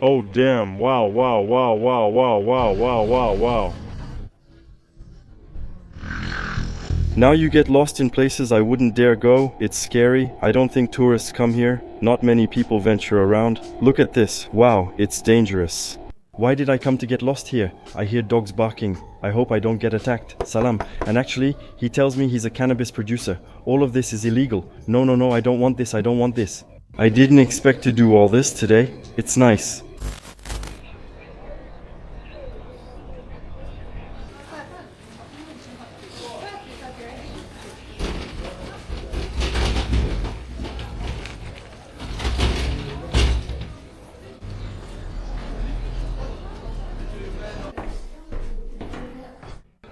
Oh damn, wow, wow, wow, wow, wow, wow, wow, wow, wow. Now you get lost in places I wouldn't dare go. It's scary. I don't think tourists come here. Not many people venture around. Look at this. Wow, it's dangerous. Why did I come to get lost here? I hear dogs barking. I hope I don't get attacked. Salam. And actually, he tells me he's a cannabis producer. All of this is illegal. No, no, no, I don't want this. I don't want this. I didn't expect to do all this today. It's nice.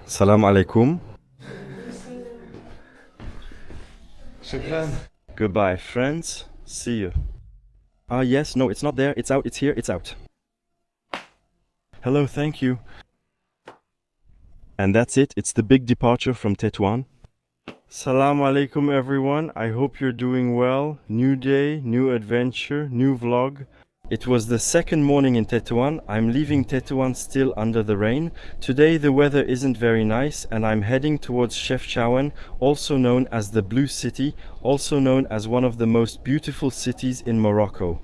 Salam alaikum. Shukran. Goodbye, friends. See you. Ah, yes, no, it's not there. It's out, it's here, it's out. Hello, thank you. And that's it. It's the big departure from Tetouan. Salam alaikum, everyone. I hope you're doing well. New day, new adventure, new vlog. It was the second morning in Tetouan. I'm leaving Tetouan still under the rain. Today the weather isn't very nice and I'm heading towards Chefchaouen, also known as the Blue City, also known as one of the most beautiful cities in Morocco.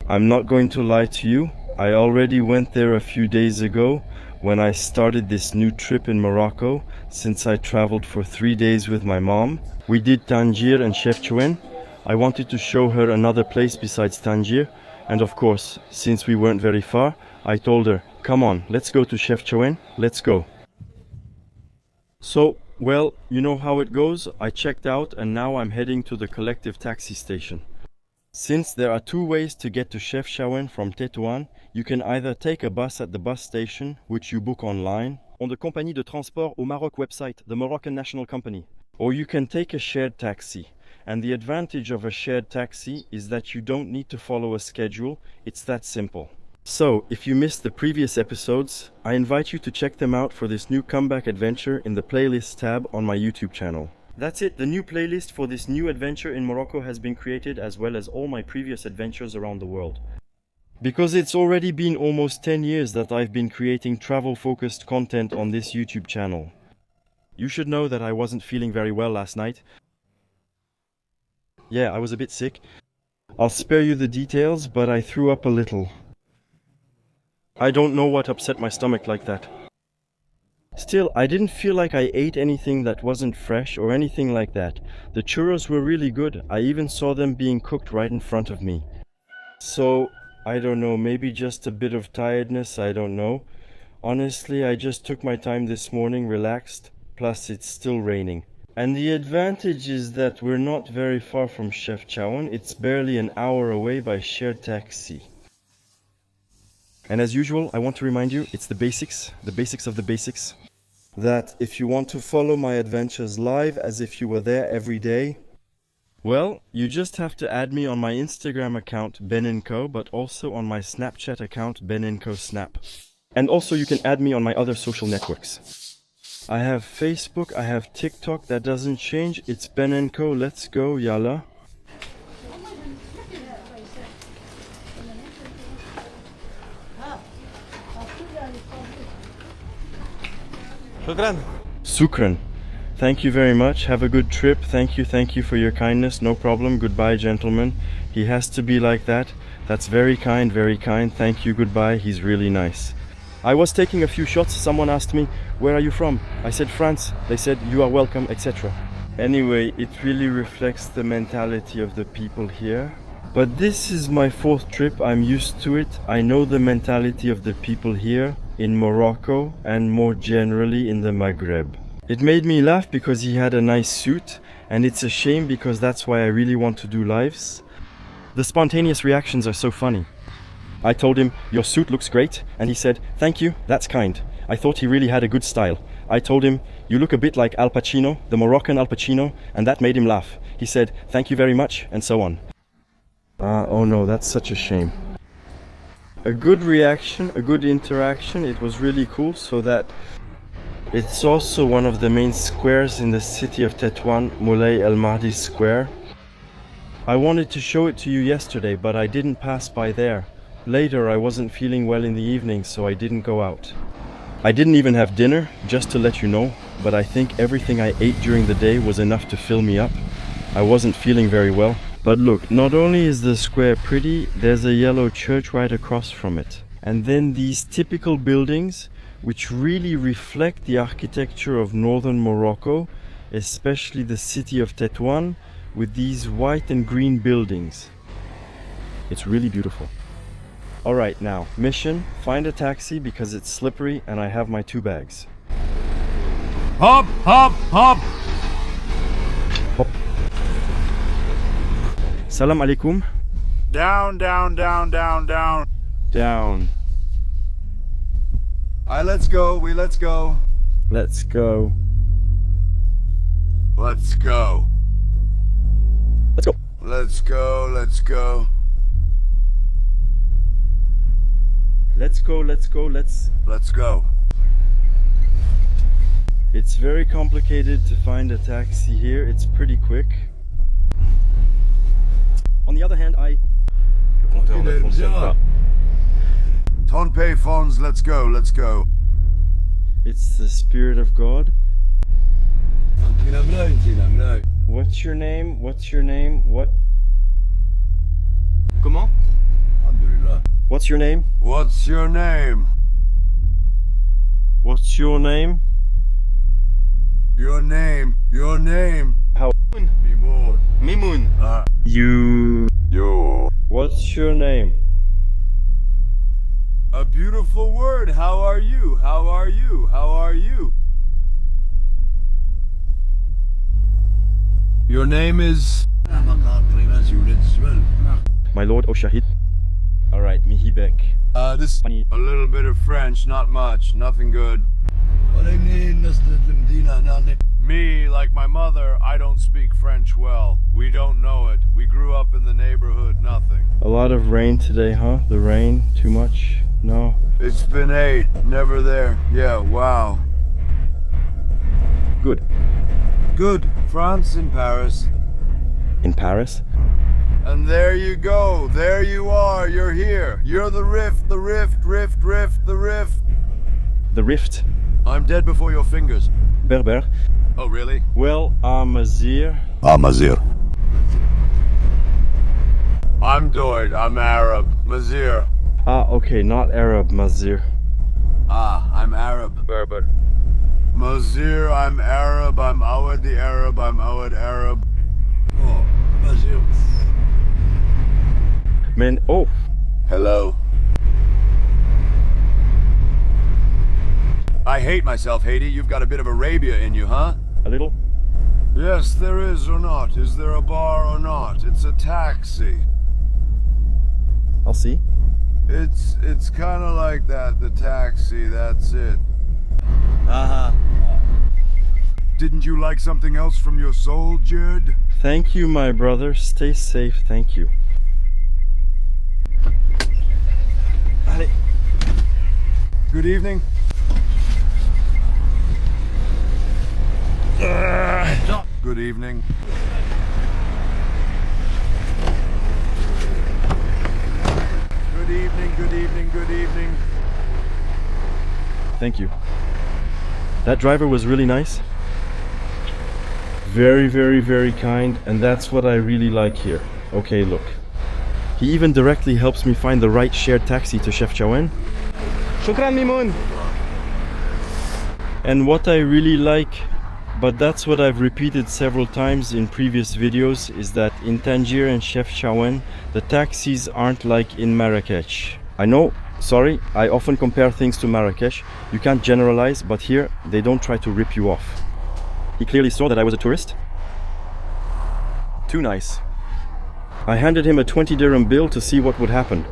I'm not going to lie to you, I already went there a few days ago when I started this new trip in Morocco, since I traveled for 3 days with my mom. We did Tangier and Chefchaouen. I wanted to show her another place besides Tangier. And of course, since we weren't very far, I told her, come on, let's go to Chefchaouen, let's go. So, well, you know how it goes. I checked out and now I'm heading to the collective taxi station. Since there are 2 ways to get to Chefchaouen from Tetouan, you can either take a bus at the bus station, which you book online, on the Compagnie de Transport au Maroc website, the Moroccan national company, or you can take a shared taxi. And the advantage of a shared taxi is that you don't need to follow a schedule, it's that simple. So, if you missed the previous episodes, I invite you to check them out for this new comeback adventure in the playlist tab on my YouTube channel. That's it, the new playlist for this new adventure in Morocco has been created, as well as all my previous adventures around the world. Because it's already been almost 10 years that I've been creating travel-focused content on this YouTube channel. You should know that I wasn't feeling very well last night. Yeah, I was a bit sick. I'll spare you the details, but I threw up a little. I don't know what upset my stomach like that. Still, I didn't feel like I ate anything that wasn't fresh or anything like that. The churros were really good. I even saw them being cooked right in front of me. So, I don't know, maybe just a bit of tiredness, I don't know. Honestly, I just took my time this morning, relaxed, plus it's still raining. And the advantage is that we're not very far from Chefchaouen. It's barely an hour away by shared taxi. And as usual, I want to remind you, it's the basics of the basics. That if you want to follow my adventures live as if you were there every day, well, you just have to add me on my Instagram account Ben&Co, but also on my Snapchat account Ben&Co Snap. And also you can add me on my other social networks. I have Facebook, I have TikTok, that doesn't change. It's Ben&Co, let's go, yalla. Shukran. Sukran. Thank you very much. Have a good trip. Thank you for your kindness. No problem. Goodbye, gentlemen. He has to be like that. That's very kind, very kind. Thank you, goodbye. He's really nice. I was taking a few shots. Someone asked me, where are you from? I said France. They said, you are welcome, etc. Anyway, it really reflects the mentality of the people here. But this is my 4th trip. I'm used to it. I know the mentality of the people here in Morocco and more generally in the Maghreb. It made me laugh because he had a nice suit, and it's a shame because that's why I really want to do lives. The spontaneous reactions are so funny. I told him, your suit looks great, and he said, thank you, that's kind. I thought he really had a good style. I told him, you look a bit like Al Pacino, the Moroccan Al Pacino, and that made him laugh. He said, thank you very much, and so on. Oh no, that's such a shame. A good reaction, a good interaction, it was really cool, so that it's also one of the main squares in the city of Tetouan, Moulay El Mahdi Square. I wanted to show it to you yesterday, but I didn't pass by there. Later, I wasn't feeling well in the evening, so I didn't go out. I didn't even have dinner, just to let you know, but I think everything I ate during the day was enough to fill me up. I wasn't feeling very well. But look, not only is the square pretty, there's a yellow church right across from it. And then these typical buildings, which really reflect the architecture of northern Morocco, especially the city of Tetouan, with these white and green buildings. It's really beautiful. Alright, now, mission, find a taxi because it's slippery and I have my 2 bags. Hop, hop, hop! Hop. Salam alaikum. Down, down, down, down, down. Down. Alright, let's go, let's go. Let's go. Let's go. Let's go. Let's go, let's go. Let's go, let's go, Let's go. It's very complicated to find a taxi here. It's pretty quick. On the other hand, Le compteur ne fonctionne pas. Ton pay phones, let's go, let's go. It's the Spirit of God. What's your name? What's your name? What? Comment? What's your name? What's your name? What's your name? Your name, your name. How? Mimoun. Mimoun. You. What's your name? A beautiful word. How are you? How are you? How are you? Your name is... My lord, O Shahid. Alright, Mihibek. This... A little bit of French, not much, nothing good. Me, like my mother, I don't speak French well. We don't know it. We grew up in the neighborhood, nothing. A lot of rain today, huh? The rain, too much? No? It's been 8, never there. Yeah, wow. Good. Good. France and Paris. In Paris? And there you go. There you are. You're here. You're the rift, the rift, rift, rift, the rift. The rift. I'm dead before your fingers. Berber. Oh, really? Well, Mazir. Mazir. I'm Doid. I'm Arab. Mazir. Okay, not Arab, Mazir. I'm Arab. Berber. Mazir, I'm Arab. I'm Awad the Arab. I'm Awad Arab. Oh, Mazir. Man, oh. Hello. I hate myself, Haiti. You've got a bit of Arabia in you, huh? A little? Yes, there is or not. Is there a bar or not? It's a taxi. I'll see. It's kind of like that, the taxi, that's it. Didn't you like something else from your soul, Jared? Thank you, my brother. Stay safe, thank you. Allez. Good evening. Good evening. Good evening, good evening, good evening. Thank you. That driver was really nice. Very, very, very kind, and that's what I really like here. Okay, look. He even directly helps me find the right shared taxi to Chefchaouen. Shukran, Mimoun. And what I really like, but that's what I've repeated several times in previous videos, is that in Tangier and Chefchaouen, the taxis aren't like in Marrakech. I know, sorry, I often compare things to Marrakech. You can't generalize, but here, they don't try to rip you off. He clearly saw that I was a tourist. Too nice. I handed him a 20 dirham bill to see what would happen.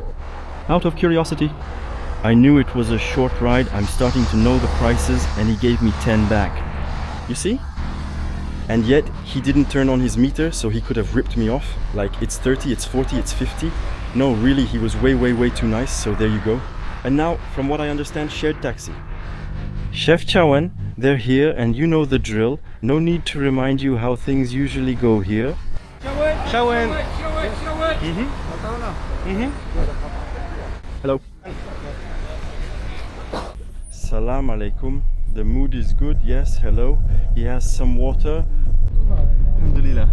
Out of curiosity. I knew it was a short ride, I'm starting to know the prices, and he gave me 10 back. You see? And yet, he didn't turn on his meter, so he could have ripped me off. Like, it's 30, it's 40, it's 50. No, really, he was way, way, way too nice, so there you go. And now, from what I understand, shared taxi. Chefchaouen, they're here, and you know the drill. No need to remind you how things usually go here. Salam alaikum. The mood is good, yes, hello. He has some water. Alhamdulillah.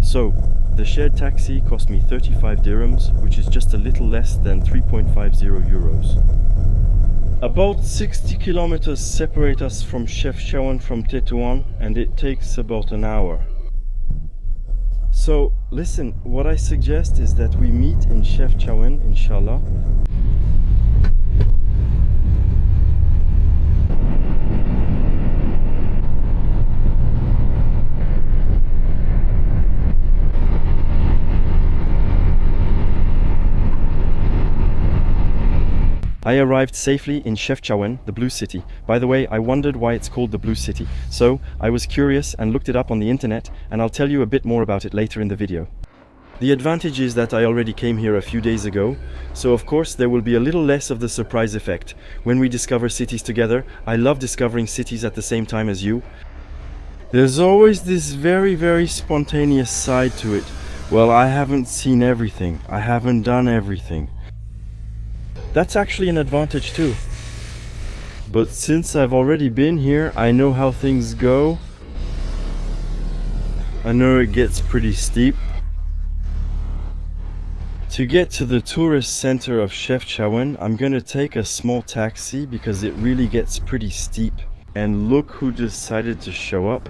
So, the shared taxi cost me 35 dirhams, which is just a little less than 3.50 euros. About 60 kilometers separate us from Chefchaouen from Tetouan, and it takes about an hour. So, listen, what I suggest is that we meet in Chefchaouen, inshallah. I arrived safely in Chefchaouen, the Blue City. By the way, I wondered why it's called the Blue City. So, I was curious and looked it up on the internet, and I'll tell you a bit more about it later in the video. The advantage is that I already came here a few days ago, so of course there will be a little less of the surprise effect. When we discover cities together, I love discovering cities at the same time as you. There's always this very spontaneous side to it. Well, I haven't seen everything. I haven't done everything. That's actually an advantage too. But since I've already been here, I know how things go. I know it gets pretty steep. To get to the tourist center of Chefchaouen, I'm gonna take a small taxi because it really gets pretty steep. And look who decided to show up.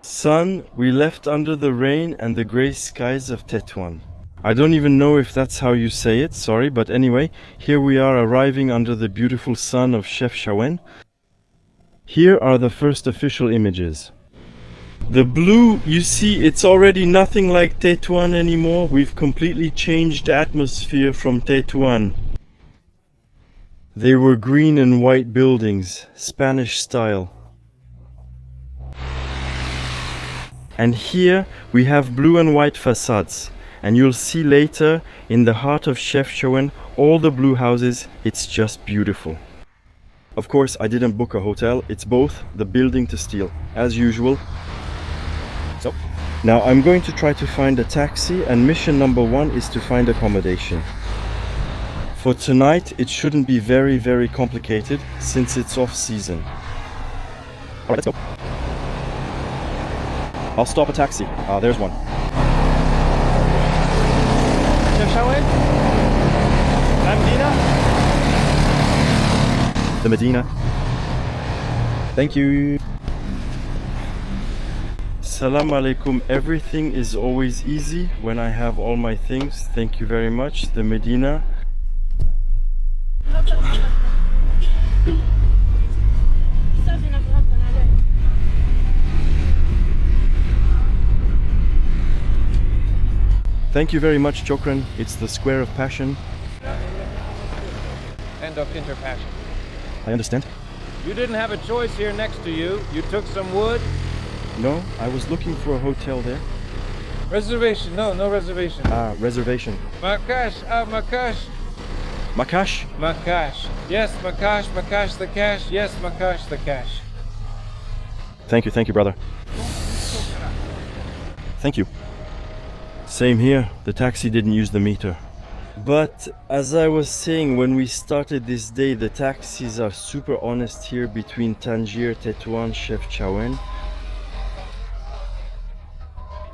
Son, we left under the rain and the grey skies of Tetouan. I don't even know if that's how you say it, sorry, but anyway, here we are arriving under the beautiful sun of Chefchaouen. Here are the first official images. The blue, you see, it's already nothing like Tetouan anymore. We've completely changed atmosphere from Tetouan. They were green and white buildings, Spanish style. And here we have blue and white facades. And you'll see later, in the heart of Chefchaouen, all the blue houses, it's just beautiful. Of course, I didn't book a hotel, it's both the building to steal, as usual. So, now I'm going to try to find a taxi, and mission number 1 is to find accommodation. For tonight, it shouldn't be very complicated, since it's off season. Alright, let's go. I'll stop a taxi. There's one. Chefchaouen? Medina? The Medina. Thank you. Salam alaikum. Everything is always easy when I have all my things. Thank you very much. The Medina. Thank you very much, Chokran. It's the Square of Passion. And of interpassion. I understand. You didn't have a choice here next to you. You took some wood. No, I was looking for a hotel there. Reservation. No reservation. Reservation. Makash. Makash. Makash? Makash. Yes, Makash. Makash the cash. Yes, Makash the cash. Thank you, brother. Thank you. Same here, the taxi didn't use the meter. But as I was saying, when we started this day, the taxis are super honest here between Tangier, Tetouan, Chefchaouen.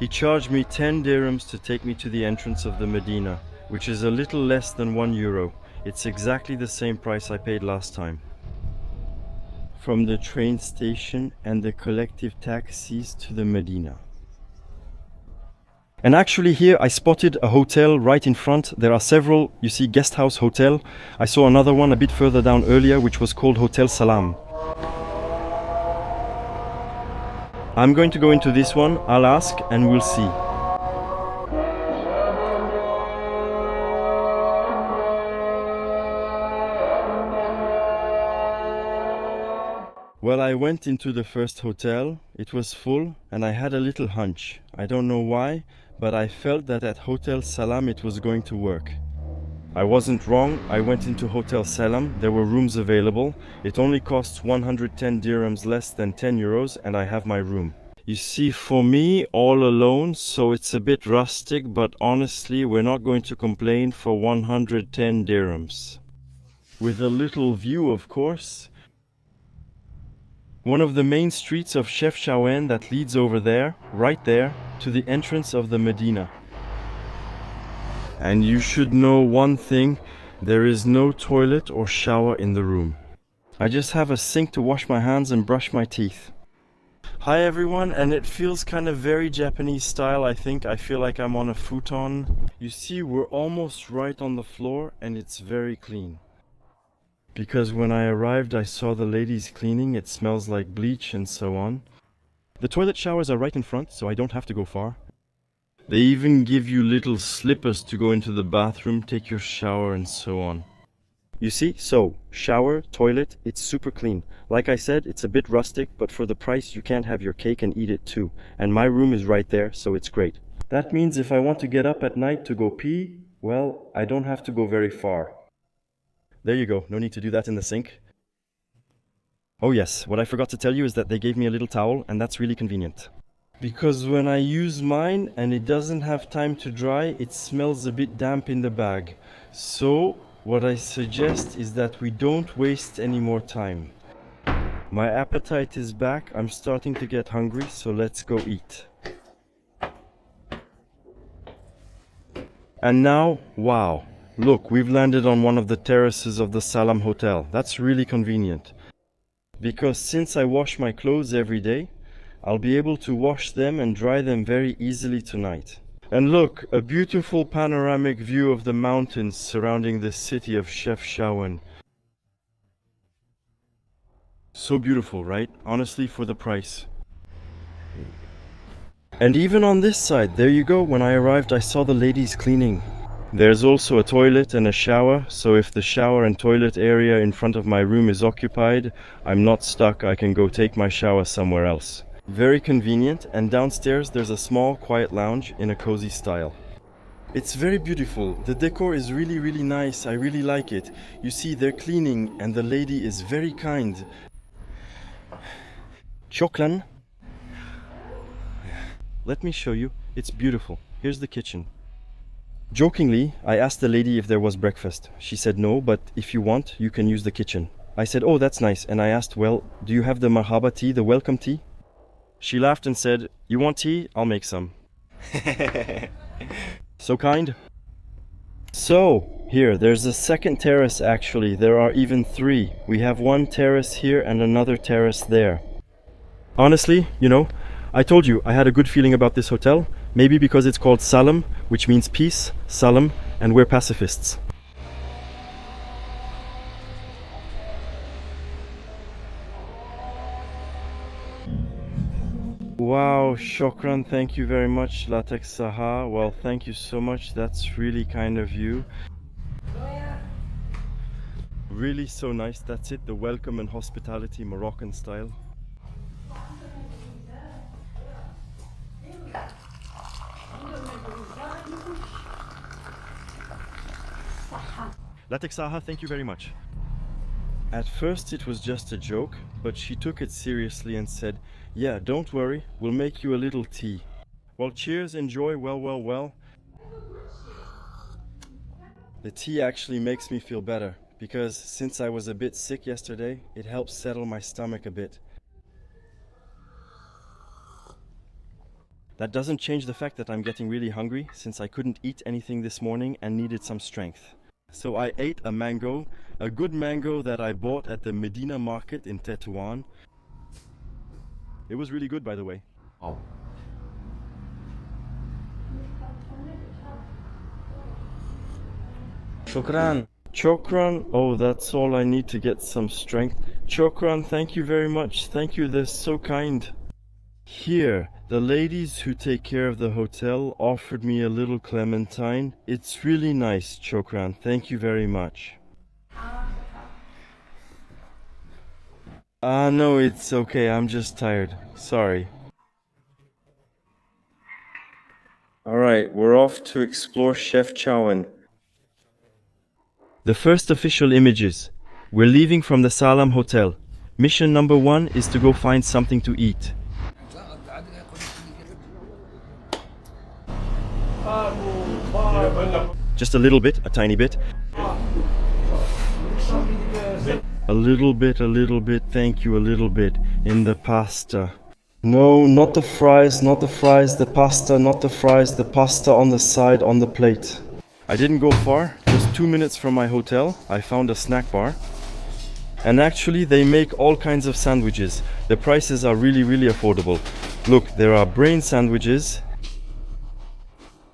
He charged me 10 dirhams to take me to the entrance of the Medina, which is a little less than €1. It's exactly the same price I paid last time. From the train station and the collective taxis to the Medina. And actually here I spotted a hotel right in front. There are several, you see, guest house hotel. I saw another one a bit further down earlier, which was called Hotel Salam. I'm going to go into this one, I'll ask and we'll see. Well, I went into the first hotel. It was full and I had a little hunch. I don't know why, but I felt that at Hotel Salam it was going to work. I wasn't wrong. I went into Hotel Salam. There were rooms available. It only costs 110 dirhams less than €10 and I have my room. You see, for me, all alone, so it's a bit rustic, but honestly, we're not going to complain for 110 dirhams. With a little view, of course. One of the main streets of Chefchaouen that leads over there, right there, to the entrance of the Medina. And you should know one thing, there is no toilet or shower in the room. I just have a sink to wash my hands and brush my teeth. Hi everyone, and it feels kind of very Japanese style, I think. I feel like I'm on a futon. You see, we're almost right on the floor and it's very clean. Because when I arrived I saw the ladies cleaning, it smells like bleach and so on. The toilet showers are right in front, so I don't have to go far. They even give you little slippers to go into the bathroom, take your shower and so on. You see, so, shower, toilet, it's super clean. Like I said, it's a bit rustic, but for the price you can't have your cake and eat it too. And my room is right there, so it's great. That means if I want to get up at night to go pee, well, I don't have to go very far. There you go, no need to do that in the sink. Oh yes, what I forgot to tell you is that they gave me a little towel, and that's really convenient. Because when I use mine and it doesn't have time to dry, it smells a bit damp in the bag. So, what I suggest is that we don't waste any more time. My appetite is back, I'm starting to get hungry, so let's go eat. And now, wow, look, we've landed on one of the terraces of the Salam Hotel. That's really convenient. Because since I wash my clothes every day, I'll be able to wash them and dry them very easily tonight. And look, a beautiful panoramic view of the mountains surrounding the city of Chefchaouen. So beautiful, right? Honestly, for the price. And even on this side, there you go, when I arrived I saw the ladies cleaning. There's also a toilet and a shower, so if the shower and toilet area in front of my room is occupied, I'm not stuck, I can go take my shower somewhere else. Very convenient, and downstairs there's a small quiet lounge in a cozy style. It's very beautiful. The decor is really nice. I really like it. You see, they're cleaning and the lady is very kind. Choklan. Let me show you. It's beautiful. Here's the kitchen. Jokingly, I asked the lady if there was breakfast. She said no, but if you want, you can use the kitchen. I said, oh, that's nice. And I asked, well, do you have the marhaba tea, the welcome tea? She laughed and said, you want tea? I'll make some. So kind. So, here, there's a second terrace actually. There are even three. We have one terrace here and another terrace there. Honestly, you know, I told you I had a good feeling about this hotel. Maybe because it's called Salam, which means peace, Salam, and we're pacifists. Wow, shukran, thank you very much, Latex Saha. Well, thank you so much, that's really kind of you. Really so nice, that's it, the welcome and hospitality Moroccan style. Latex Saha, thank you very much. At first it was just a joke, but she took it seriously and said, yeah, don't worry, we'll make you a little tea. Well, cheers, enjoy, well. The tea actually makes me feel better, because since I was a bit sick yesterday, it helps settle my stomach a bit. That doesn't change the fact that I'm getting really hungry, since I couldn't eat anything this morning and needed some strength. So I ate a mango, a good mango that I bought at the Medina market in Tetouan. It was really good, by the way. Oh. Shukran. Chokran. Oh, that's all I need to get some strength. Chokran, thank you very much. Thank you, they're so kind. Here, the ladies who take care of the hotel offered me a little clementine. It's really nice, Chokran. Thank you very much. No, it's okay. I'm just tired. Sorry. Alright, we're off to explore Chefchaouen. The first official images. We're leaving from the Salam Hotel. Mission number 1 is to go find something to eat. Just a little bit, a tiny bit. A little bit, thank you, a little bit. In the pasta. No, not the fries, not the fries, the pasta, not the fries, the pasta on the side, on the plate. I didn't go far, just 2 minutes from my hotel, I found a snack bar. And actually they make all kinds of sandwiches. The prices are really, really affordable. Look, there are brain sandwiches,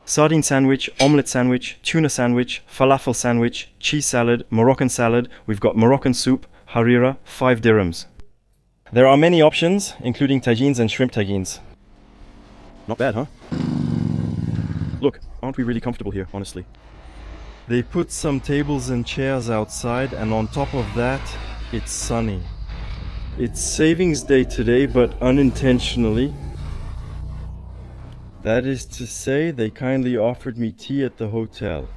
sardine sandwich, omelette sandwich, tuna sandwich, falafel sandwich, cheese salad, Moroccan salad. We've got Moroccan soup, harira, 5 dirhams. There are many options, including tagines and shrimp tagines. Not bad, huh? Look, aren't we really comfortable here, honestly? They put some tables and chairs outside, and on top of that, it's sunny. It's savings day today, but unintentionally. That is to say, they kindly offered me tea at the hotel.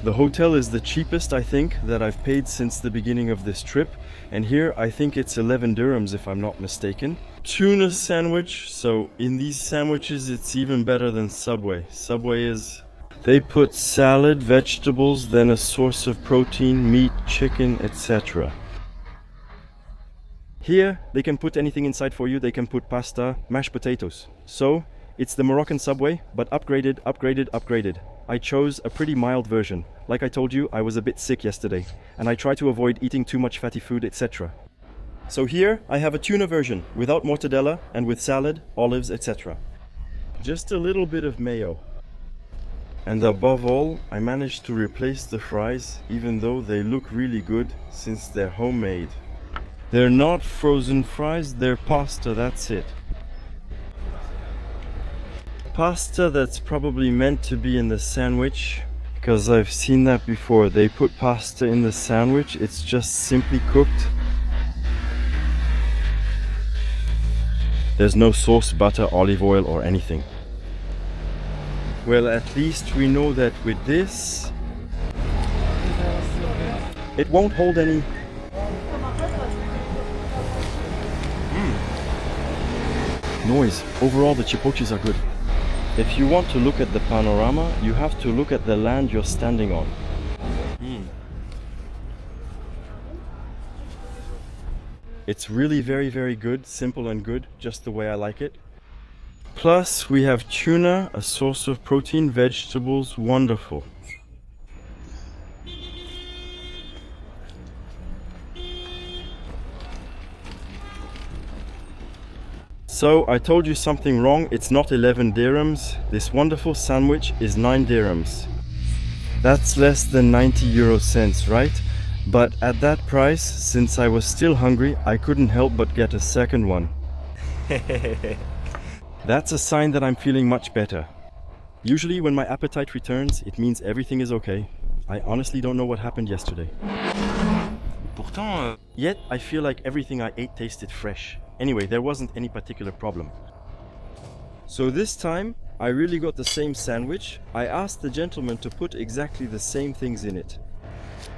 The hotel is the cheapest, I think, that I've paid since the beginning of this trip. And here, I think it's 11 dirhams if I'm not mistaken. Tuna sandwich. So in these sandwiches, it's even better than Subway. Subway is... They put salad, vegetables, then a source of protein, meat, chicken, etc. Here, they can put anything inside for you. They can put pasta, mashed potatoes. So, it's the Moroccan Subway, but upgraded, upgraded, upgraded. I chose a pretty mild version. Like I told you, I was a bit sick yesterday, and I try to avoid eating too much fatty food, etc. So here, I have a tuna version, without mortadella, and with salad, olives, etc. Just a little bit of mayo. And above all, I managed to replace the fries, even though they look really good, since they're homemade. They're not frozen fries, they're pasta, that's it. Pasta that's probably meant to be in the sandwich, because I've seen that before. They put pasta in the sandwich, it's just simply cooked. There's no sauce, butter, olive oil or anything. Well, at least we know that with this, it won't hold any. Noise. Overall, the chipoches are good. If you want to look at the panorama, you have to look at the land you're standing on. It's really very, very good, simple and good, just the way I like it. Plus, we have tuna, a source of protein, vegetables, wonderful. So, I told you something wrong, it's not 11 dirhams. This wonderful sandwich is 9 dirhams. That's less than 90 euro cents, right? But at that price, since I was still hungry, I couldn't help but get a second one. That's a sign that I'm feeling much better. Usually when my appetite returns, it means everything is okay. I honestly don't know what happened yesterday. Yet, I feel like everything I ate tasted fresh. Anyway, there wasn't any particular problem. So this time, I really got the same sandwich. I asked the gentleman to put exactly the same things in it.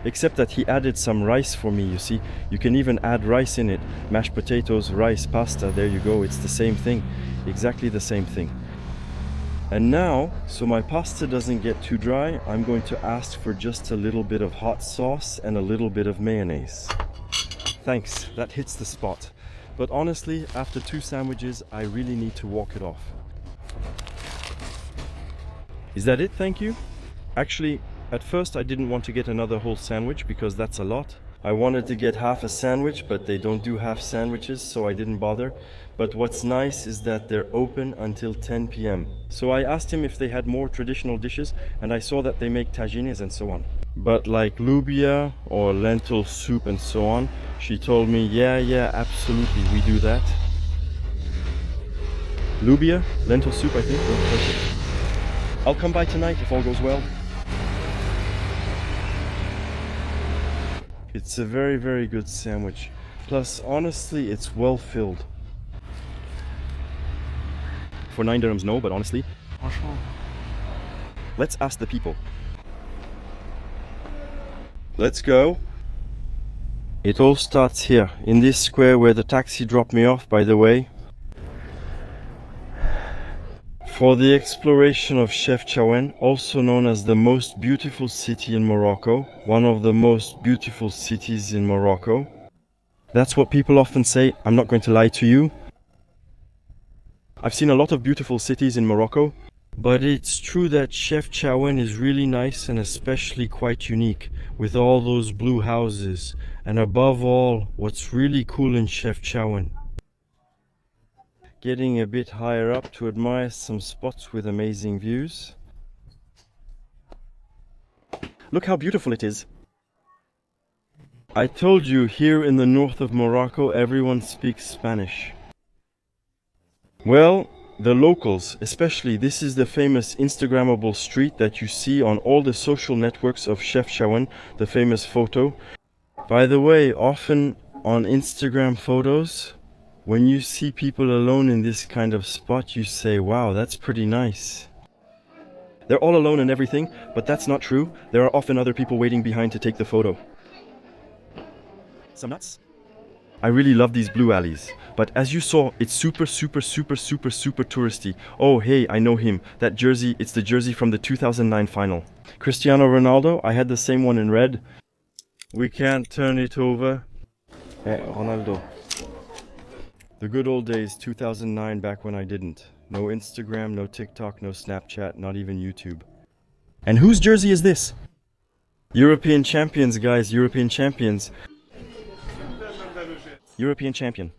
Except that he added some rice for me, you see. You can even add rice in it. Mashed potatoes, rice, pasta, there you go. It's the same thing. Exactly the same thing. And now, so my pasta doesn't get too dry, I'm going to ask for just a little bit of hot sauce and a little bit of mayonnaise. Thanks, that hits the spot. But honestly, after 2 sandwiches, I really need to walk it off. Is that it, thank you? Actually, at first I didn't want to get another whole sandwich because that's a lot. I wanted to get half a sandwich, but they don't do half sandwiches, so I didn't bother. But what's nice is that they're open until 10 p.m. So I asked him if they had more traditional dishes, and I saw that they make tagines and so on. But like lubia or lentil soup and so on, she told me, yeah, absolutely, we do that. Lubia, lentil soup, I think. Oh, perfect. I'll come by tonight if all goes well. It's a very, very good sandwich. Plus, honestly, it's well filled. For 9 dirhams, no, but honestly, let's ask the people. Let's go. It all starts here, in this square where the taxi dropped me off, by the way. For the exploration of Chefchaouen, also known as the most beautiful city in Morocco, one of the most beautiful cities in Morocco. That's what people often say. I'm not going to lie to you. I've seen a lot of beautiful cities in Morocco, but it's true that Chefchaouen is really nice and especially quite unique, with all those blue houses. And above all, what's really cool in Chefchaouen, getting a bit higher up to admire some spots with amazing views. Look how beautiful it is. I told you, here in the north of Morocco, everyone speaks Spanish. Well, the locals, especially, this is the famous Instagrammable street that you see on all the social networks of Chefchaouen, the famous photo. By the way, often on Instagram photos, when you see people alone in this kind of spot, you say, wow, that's pretty nice. They're all alone and everything, but that's not true. There are often other people waiting behind to take the photo. Some nuts? I really love these blue alleys, but as you saw, it's super touristy. Oh hey, I know him. That jersey, it's the jersey from the 2009 final. Cristiano Ronaldo, I had the same one in red. We can't turn it over. Hey, Ronaldo. The good old days, 2009, back when I didn't. No Instagram, no TikTok, no Snapchat, not even YouTube. And whose jersey is this? European champions, guys, European champions. European champion.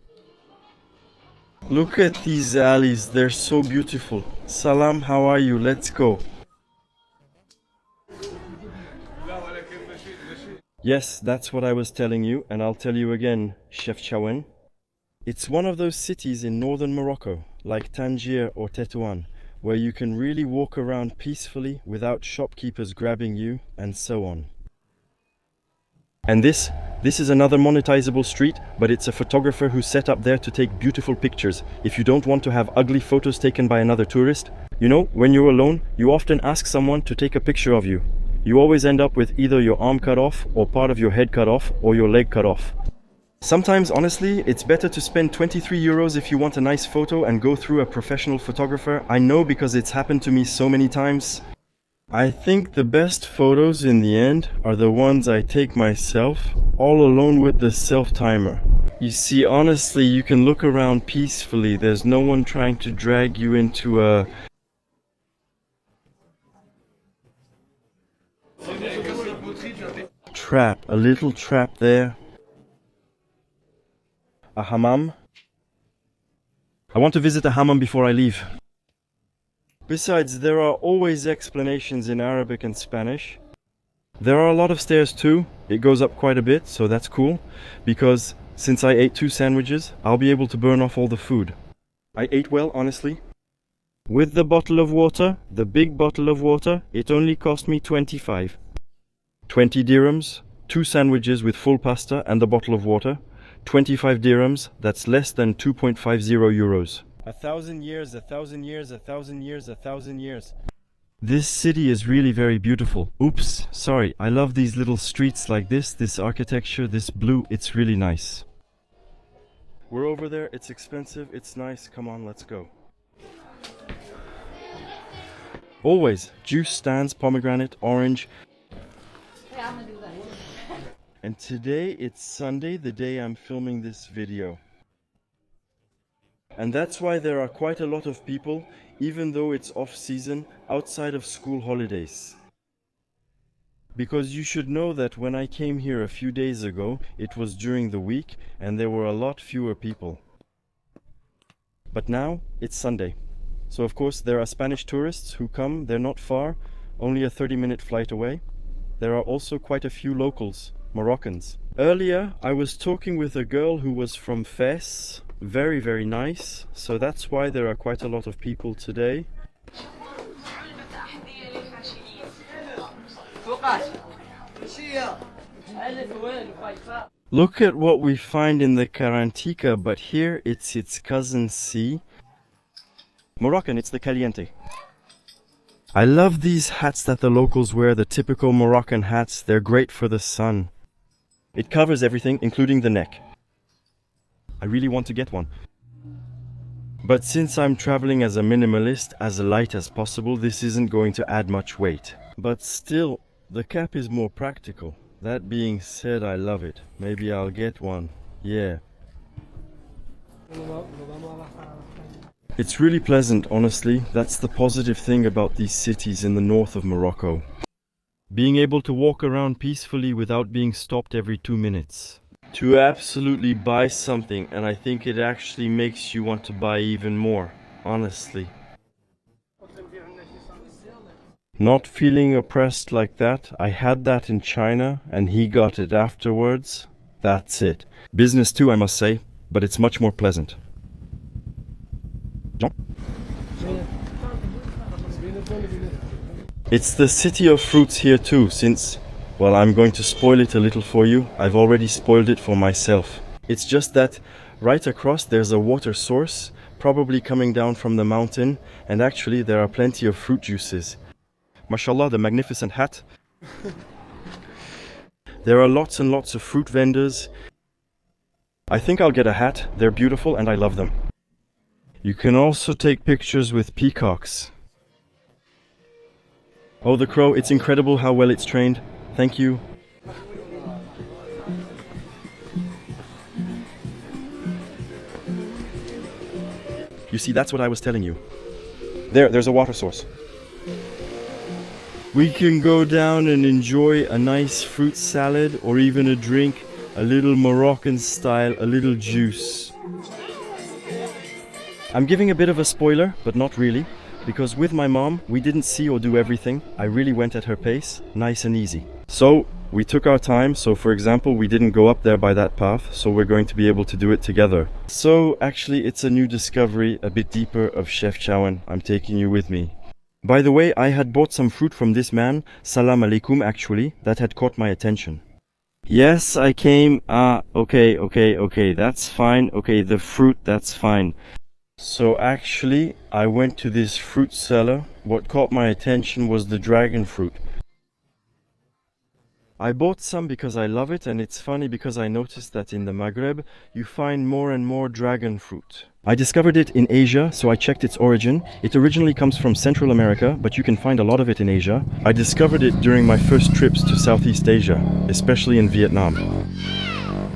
Look at these alleys, they're so beautiful. Salam, how are you? Let's go. Yes, that's what I was telling you, and I'll tell you again, Chefchaouen. It's one of those cities in northern Morocco, like Tangier or Tetouan, where you can really walk around peacefully without shopkeepers grabbing you, and so on. And this is another monetizable street, but it's a photographer who's set up there to take beautiful pictures. If you don't want to have ugly photos taken by another tourist, you know, when you're alone, you often ask someone to take a picture of you. You always end up with either your arm cut off, or part of your head cut off, or your leg cut off. Sometimes, honestly, it's better to spend 23 euros if you want a nice photo and go through a professional photographer. I know, because it's happened to me so many times. I think the best photos in the end are the ones I take myself, all alone with the self-timer. You see, honestly, you can look around peacefully. There's no one trying to drag you into a trap, a little trap there. A hammam. I want to visit a hammam before I leave. Besides, there are always explanations in Arabic and Spanish. There are a lot of stairs too. It goes up quite a bit, so that's cool. Because since I ate 2 sandwiches, I'll be able to burn off all the food. I ate well, honestly. With the bottle of water, the big bottle of water, it only cost me 25. 20 dirhams, 2 sandwiches with full pasta and the bottle of water. 25 dirhams, that's less than 2.50 euros. 1,000 years, 1,000 years, 1,000 years, 1,000 years. This city is really very beautiful. Oops, sorry, I love these little streets like this architecture, this blue, it's really nice. We're over there, it's expensive, it's nice, come on, let's go. Always, juice stands, pomegranate, orange. And today it's Sunday, the day I'm filming this video. And that's why there are quite a lot of people, even though it's off-season, outside of school holidays. Because you should know that when I came here a few days ago, it was during the week and there were a lot fewer people. But now it's Sunday. So of course there are Spanish tourists who come, they're not far, only a 30-minute flight away. There are also quite a few locals, Moroccans. Earlier I was talking with a girl who was from Fes. Very, very nice. So that's why there are quite a lot of people today. Look at what we find in the Karantika, but here it's its cousin C. Moroccan, it's the Caliente. I love these hats that the locals wear, the typical Moroccan hats. They're great for the sun. It covers everything, including the neck. I really want to get one. But since I'm traveling as a minimalist, as light as possible, this isn't going to add much weight. But still, the cap is more practical. That being said, I love it. Maybe I'll get one. Yeah. It's really pleasant, honestly. That's the positive thing about these cities in the north of Morocco. Being able to walk around peacefully without being stopped every 2 minutes. To absolutely buy something, and I think it actually makes you want to buy even more, honestly. Not feeling oppressed like that. I had that in China, and he got it afterwards. That's it. Business too, I must say, but it's much more pleasant. Jean? It's the city of fruits here too, since, well, I'm going to spoil it a little for you. I've already spoiled it for myself. It's just that right across there's a water source, probably coming down from the mountain, and actually there are plenty of fruit juices. Mashallah, the magnificent hat. There are lots and lots of fruit vendors. I think I'll get a hat. They're beautiful and I love them. You can also take pictures with peacocks. Oh, the crow, it's incredible how well it's trained. Thank you. You see, that's what I was telling you. There's a water source. We can go down and enjoy a nice fruit salad or even a drink, a little Moroccan style, a little juice. I'm giving a bit of a spoiler, but not really. Because with my mom, we didn't see or do everything. I really went at her pace, nice and easy. So, we took our time. So, for example, we didn't go up there by that path, so we're going to be able to do it together. So, actually, it's a new discovery, a bit deeper of Chefchaouen. I'm taking you with me. By the way, I had bought some fruit from this man, salam alaikum actually, that had caught my attention. Yes, I came, okay, that's fine. Okay, the fruit, that's fine. So actually, I went to this fruit seller. What caught my attention was the dragon fruit. I bought some because I love it, and it's funny because I noticed that in the Maghreb, you find more and more dragon fruit. I discovered it in Asia, so I checked its origin. It originally comes from Central America, but you can find a lot of it in Asia. I discovered it during my first trips to Southeast Asia, especially in Vietnam.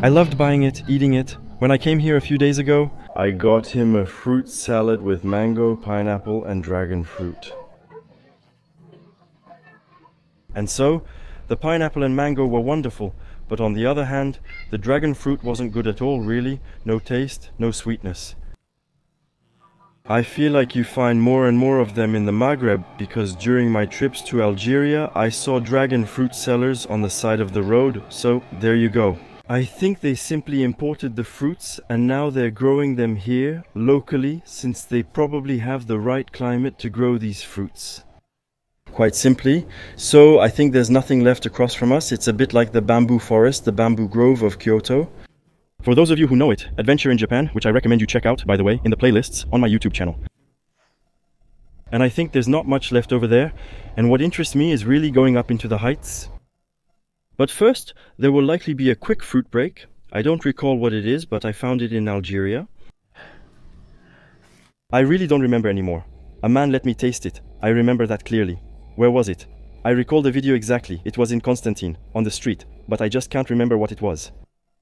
I loved buying it, eating it. When I came here a few days ago, I got him a fruit salad with mango, pineapple, and dragon fruit. And so, the pineapple and mango were wonderful, but on the other hand, the dragon fruit wasn't good at all, really. No taste, no sweetness. I feel like you find more and more of them in the Maghreb because during my trips to Algeria, I saw dragon fruit sellers on the side of the road, so there you go. I think they simply imported the fruits and now they're growing them here, locally, since they probably have the right climate to grow these fruits. Quite simply. So I think there's nothing left across from us. It's a bit like the bamboo forest, the bamboo grove of Kyoto. For those of you who know it, Adventure in Japan, which I recommend you check out, by the way, in the playlists on my YouTube channel. And I think there's not much left over there, and what interests me is really going up into the heights. But first, there will likely be a quick fruit break. I don't recall what it is, but I found it in Algeria. I really don't remember anymore. A man let me taste it. I remember that clearly. Where was it? I recall the video exactly. It was in Constantine, on the street, but I just can't remember what it was.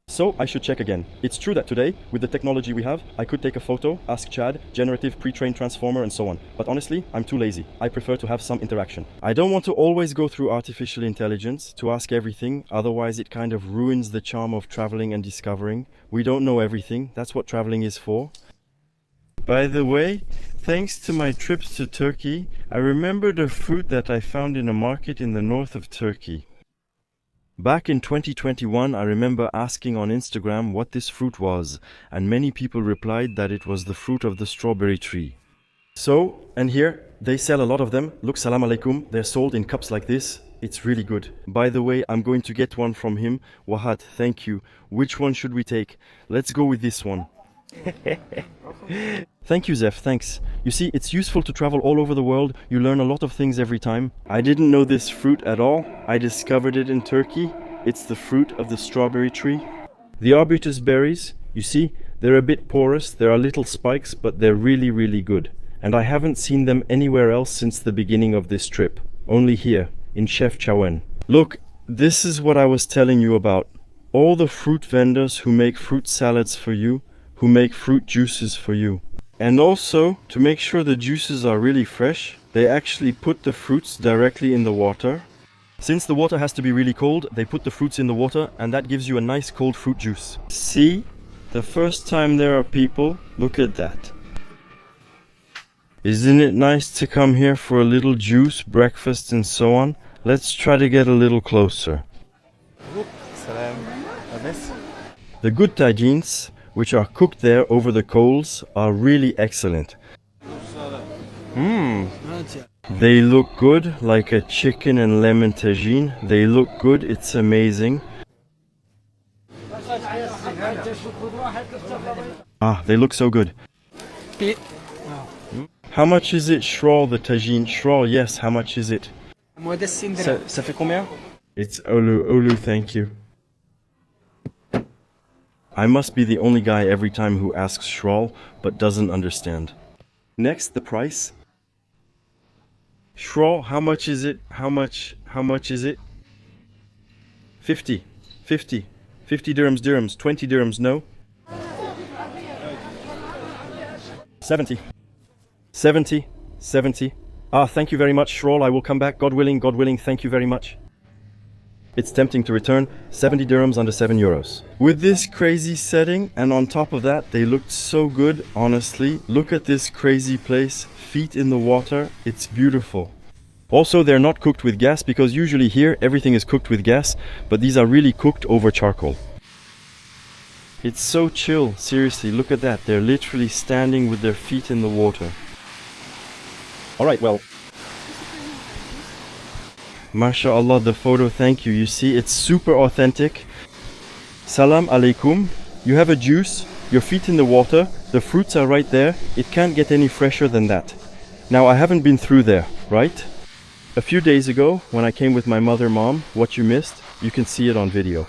So I should check again. It's true that today, with the technology we have, I could take a photo, ask Chad, generative pre-trained transformer and so on. But honestly, I'm too lazy. I prefer to have some interaction. I don't want to always go through artificial intelligence to ask everything, otherwise it kind of ruins the charm of traveling and discovering. We don't know everything. That's what traveling is for. By the way, thanks to my trips to Turkey, I remembered a fruit that I found in a market in the north of Turkey. Back in 2021, I remember asking on Instagram what this fruit was, and many people replied that it was the fruit of the strawberry tree. So, and here, they sell a lot of them. Look, salam alaikum, they're sold in cups like this. It's really good. By the way, I'm going to get one from him. Wahat, thank you. Which one should we take? Let's go with this one. Thank you, Zef, thanks. You see, it's useful to travel all over the world. You learn a lot of things every time. I didn't know this fruit at all. I discovered it in Turkey. It's the fruit of the strawberry tree. The arbutus berries, you see, They're a bit porous, there are little spikes, but they're really, really good. And I haven't seen them anywhere else since the beginning of this trip. Only here, in Chefchaouen. Look, this is what I was telling you about. All the fruit vendors who make fruit salads for you, who make fruit juices for you. And also, to make sure the juices are really fresh, they actually put the fruits directly in the water. Since the water has to be really cold, they put the fruits in the water and that gives you a nice cold fruit juice. See? The first time there are people, look at that. Isn't it nice to come here for a little juice, breakfast and so on? Let's try to get a little closer. The good tagines, which are cooked there over the coals, are really excellent. They look good, like a chicken and lemon tagine. They look good, it's amazing. Ah, they look so good. How much is it, Shrawl, the tagine? Shrawl, yes, how much is it? Ça fait combien? It's Olu, thank you. I must be the only guy every time who asks Shrawl, but doesn't understand. Next, the price. Shrawl, how much is it? How much is it? 50 dirhams, 20 dirhams, no? 70. Ah, thank you very much, Shrawl. I will come back, God willing, thank you very much. It's tempting to return 70 dirhams under 7 euros. With this crazy setting, and on top of that, they looked so good, honestly. Look at this crazy place, feet in the water, it's beautiful. Also, they're not cooked with gas, because usually here, everything is cooked with gas, but these are really cooked over charcoal. It's so chill, seriously, look at that. They're literally standing with their feet in the water. Alright, well. MashaAllah, the photo, thank you. You see, it's super authentic. Salam alaikum. You have a juice, your feet in the water, the fruits are right there. It can't get any fresher than that. Now, I haven't been through there, right? A few days ago, when I came with my mom, what you missed, you can see it on video.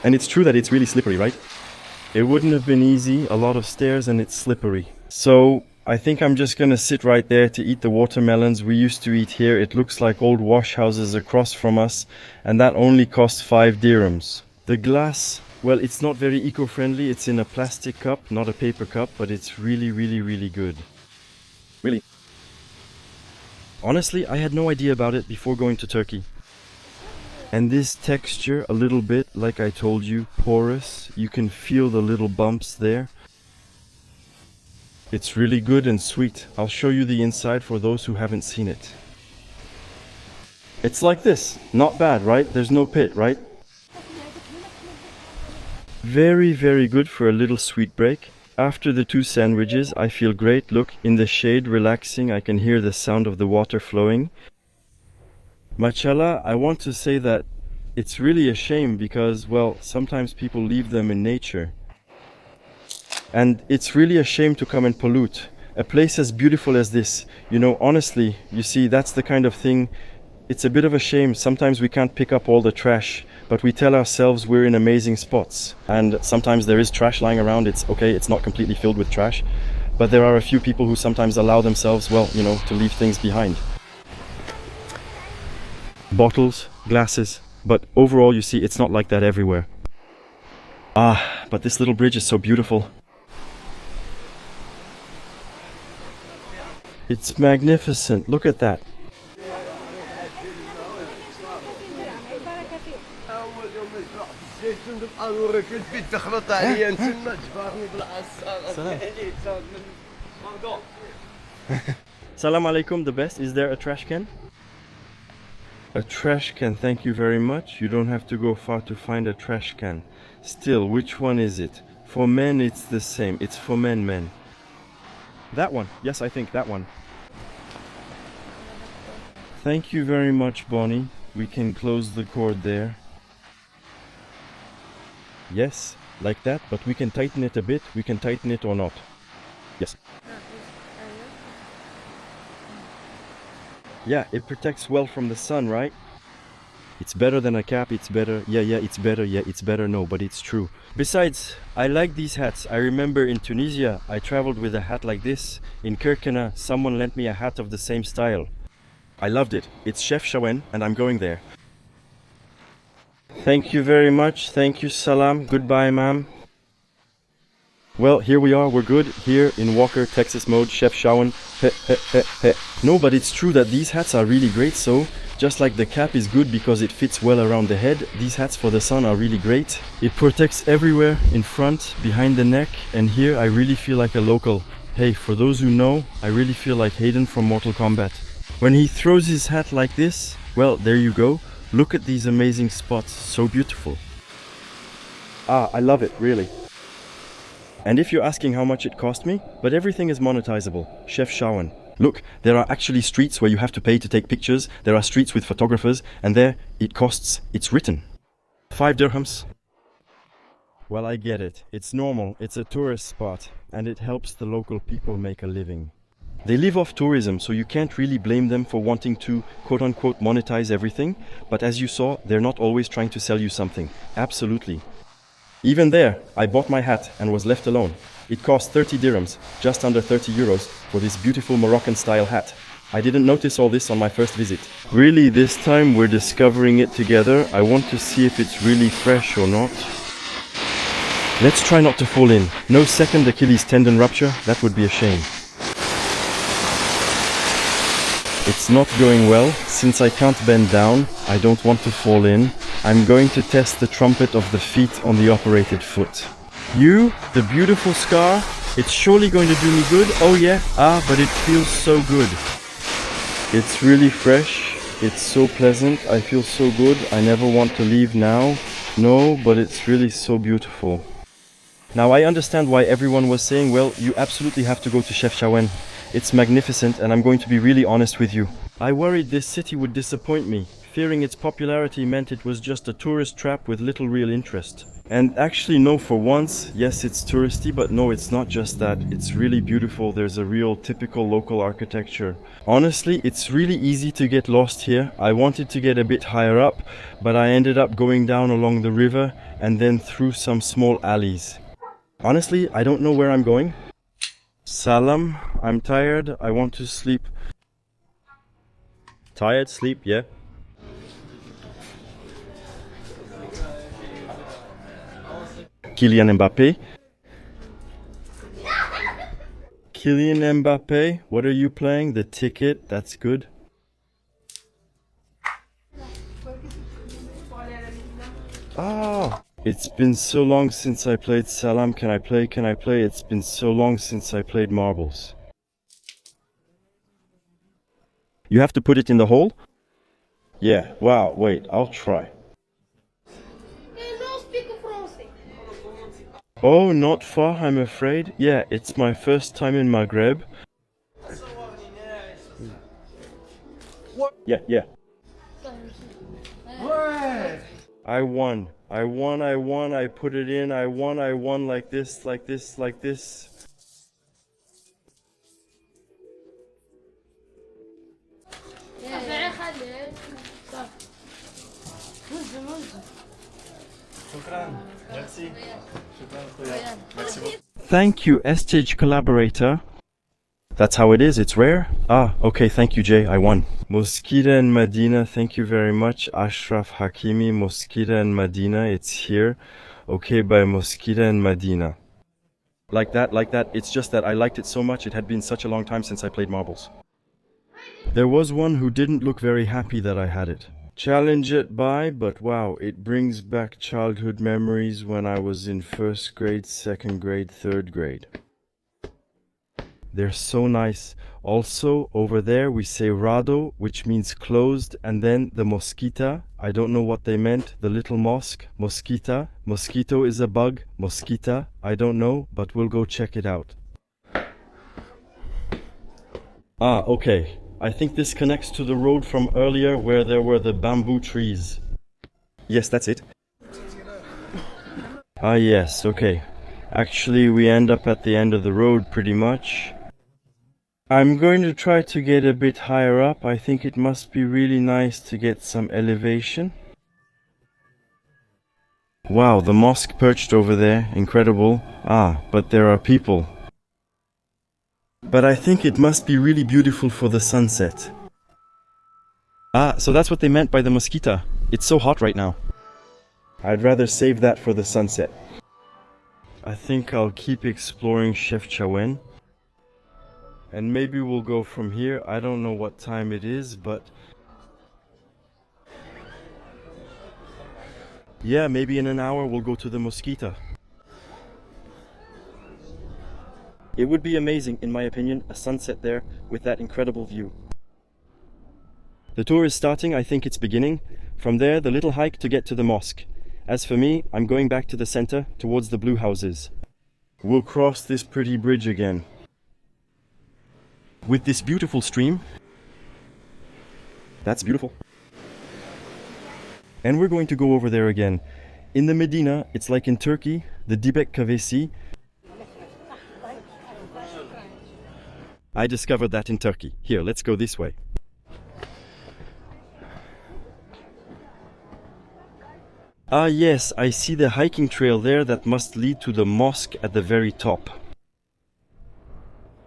And it's true that it's really slippery, right? It wouldn't have been easy, a lot of stairs and it's slippery. So, I think I'm just gonna sit right there to eat the watermelons we used to eat here. It looks like old wash houses across from us, and that only costs 5 dirhams. The glass, well, it's not very eco-friendly. It's in a plastic cup, not a paper cup, but it's really, really, really good. Really. Honestly, I had no idea about it before going to Turkey. And this texture, a little bit, like I told you, porous. You can feel the little bumps there. It's really good and sweet. I'll show you the inside for those who haven't seen it. It's like this. Not bad, right? There's no pit, right? Very, very good for a little sweet break. After the 2 sandwiches, I feel great. Look, in the shade, relaxing. I can hear the sound of the water flowing. Mashallah, I want to say that it's really a shame because, well, sometimes people leave them in nature. And it's really a shame to come and pollute a place as beautiful as this. You know, honestly, you see, that's the kind of thing, it's a bit of a shame. Sometimes we can't pick up all the trash, but we tell ourselves we're in amazing spots. And sometimes there is trash lying around. It's okay, it's not completely filled with trash, but there are a few people who sometimes allow themselves, well, you know, to leave things behind. Bottles, glasses, but overall, you see, it's not like that everywhere. Ah, but this little bridge is so beautiful. It's magnificent. Look at that. Salam alaikum, the best. Is there a trash can? A trash can, thank you very much. You don't have to go far to find a trash can. Still, which one is it? For men, it's the same. It's for men. That one. Yes, I think that one. Thank you very much, Bonnie. We can close the cord there. Yes, like that, but we can tighten it a bit. We can tighten it or not. Yes. Yeah, it protects well from the sun, right? It's better than a cap, it's better, yeah, it's better, yeah, it's better, no, but it's true. Besides, I like these hats. I remember in Tunisia, I traveled with a hat like this. In Kirkena, someone lent me a hat of the same style. I loved it. It's Chefchaouen, and I'm going there. Thank you very much. Thank you, Salam. Goodbye, ma'am. Well, here we are. We're good. Here in Walker, Texas mode, Chefchaouen. No, but it's true that these hats are really great. So, just like the cap is good because it fits well around the head, these hats for the sun are really great. It protects everywhere, in front, behind the neck, and here I really feel like a local. Hey, for those who know, I really feel like Hayden from Mortal Kombat. When he throws his hat like this, well, there you go. Look at these amazing spots, so beautiful. Ah, I love it, really. And if you're asking how much it cost me, but everything is monetizable. Chefchaouen. Look, there are actually streets where you have to pay to take pictures. There are streets with photographers, and there it costs, it's written. 5 dirhams. Well, I get it. It's normal. It's a tourist spot, and it helps the local people make a living. They live off tourism, so you can't really blame them for wanting to quote-unquote monetize everything. But as you saw, they're not always trying to sell you something. Absolutely. Even there, I bought my hat and was left alone. It cost 30 dirhams, just under 30 euros, for this beautiful Moroccan style hat. I didn't notice all this on my first visit. Really, this time we're discovering it together. I want to see if it's really fresh or not. Let's try not to fall in. No second Achilles tendon rupture, that would be a shame. It's not going well. Since I can't bend down, I don't want to fall in. I'm going to test the trumpet of the feet on the operated foot. You, the beautiful scar, it's surely going to do me good. Oh yeah, but it feels so good. It's really fresh. It's so pleasant. I feel so good. I never want to leave now. No, but it's really so beautiful. Now I understand why everyone was saying, well, you absolutely have to go to Chefchaouen. It's magnificent, and I'm going to be really honest with you. I worried this city would disappoint me, fearing its popularity meant it was just a tourist trap with little real interest. And actually no, for once, yes, it's touristy, but no, it's not just that. It's really beautiful. There's a real typical local architecture. Honestly, it's really easy to get lost here. I wanted to get a bit higher up, but I ended up going down along the river and then through some small alleys. Honestly, I don't know where I'm going. Salam, I'm tired. I want to sleep. Tired? Sleep, yeah. Kylian Mbappé. Kylian Mbappé, what are you playing? The ticket, that's good. Ah, it's been so long since I played Salam. Can I play? Can I play? It's been so long since I played marbles. You have to put it in the hole? Yeah, wow, wait, I'll try. Oh, not far, I'm afraid. Yeah, it's my first time in Maghreb. Yeah. I won. I put it in. I won like this. Thank you, stage collaborator. That's how it is, it's rare? Ah, okay, thank you, Jay, I won. Mosquita and Medina, thank you very much. Ashraf Hakimi, Mosquita and Medina, it's here. Okay, by Mosquita and Medina. Like that, it's just that I liked it so much, it had been such a long time since I played marbles. There was one who didn't look very happy that I had it. Challenge it by, but wow, it brings back childhood memories when I was in first grade, second grade, third grade. They're so nice. Also, over there we say Rado, which means closed, and then the mosquita. I don't know what they meant. The little mosque, mosquita. Mosquito is a bug, mosquita. I don't know, but we'll go check it out. Ah, okay. I think this connects to the road from earlier where there were the bamboo trees. Yes, that's it. Ah, yes, okay. Actually, we end up at the end of the road pretty much. I'm going to try to get a bit higher up. I think it must be really nice to get some elevation. Wow, the mosque perched over there, incredible. Ah, but there are people. But I think it must be really beautiful for the sunset. Ah, so that's what they meant by the mosquito. It's so hot right now. I'd rather save that for the sunset. I think I'll keep exploring Chefchaouen. And maybe we'll go from here. I don't know what time it is, but... yeah, maybe in an hour we'll go to the mosquito. It would be amazing, in my opinion, a sunset there with that incredible view. The tour is starting, I think it's beginning. From there, the little hike to get to the mosque. As for me, I'm going back to the center, towards the blue houses. We'll cross this pretty bridge again. With this beautiful stream. That's beautiful. And we're going to go over there again. In the Medina, it's like in Turkey, the Dibek Kavesi. I discovered that in Turkey. Here, let's go this way. Ah yes, I see the hiking trail there that must lead to the mosque at the very top.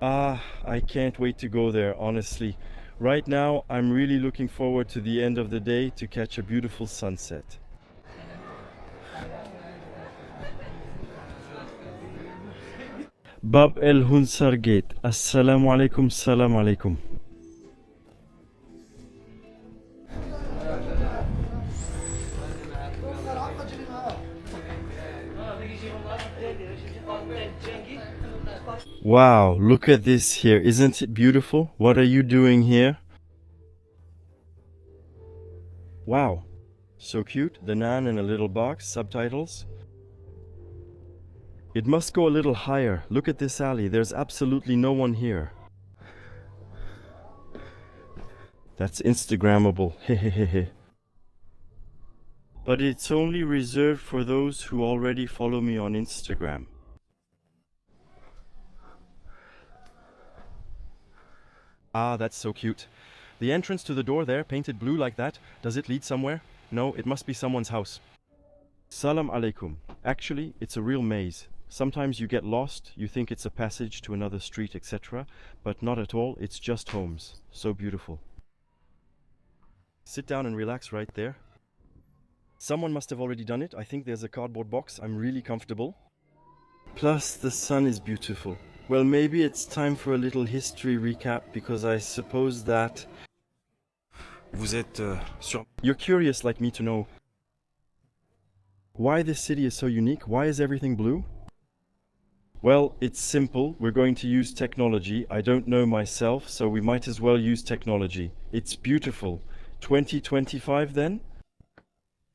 Ah, I can't wait to go there, honestly. Right now, I'm really looking forward to the end of the day to catch a beautiful sunset. Bab El Hunsar Gate. Assalamu alaikum, salam alaikum. Wow, look at this here. Isn't it beautiful? What are you doing here? Wow, so cute. The nan in a little box, subtitles. It must go a little higher. Look at this alley. There's absolutely no one here. That's Instagrammable. Hehehehe. But it's only reserved for those who already follow me on Instagram. Ah, that's so cute. The entrance to the door there, painted blue like that, does it lead somewhere? No, it must be someone's house. Salam alaikum. Actually, it's a real maze. Sometimes you get lost, you think it's a passage to another street, etc. But not at all, it's just homes. So beautiful. Sit down and relax right there. Someone must have already done it. I think there's a cardboard box. I'm really comfortable. Plus, the sun is beautiful. Well, maybe it's time for a little history recap, because I suppose that... Vous êtes sur... You're curious like me to know why this city is so unique. Why is everything blue? Well, it's simple. We're going to use technology. I don't know myself, so we might as well use technology. It's beautiful. 2025 then?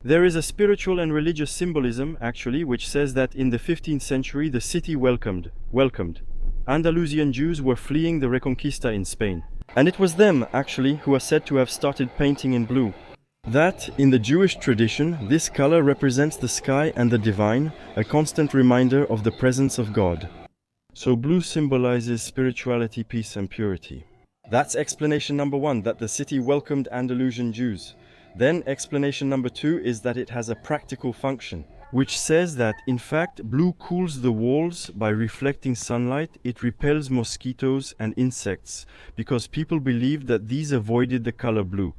There is a spiritual and religious symbolism, actually, which says that in the 15th century the city welcomed. Andalusian Jews were fleeing the Reconquista in Spain. And it was them, actually, who are said to have started painting in blue. That, in the Jewish tradition, this color represents the sky and the divine, a constant reminder of the presence of God. So blue symbolizes spirituality, peace and purity. That's explanation number one, that the city welcomed Andalusian Jews. Then explanation number two is that it has a practical function, which says that, in fact, blue cools the walls by reflecting sunlight. It repels mosquitoes and insects, because people believed that these avoided the color blue.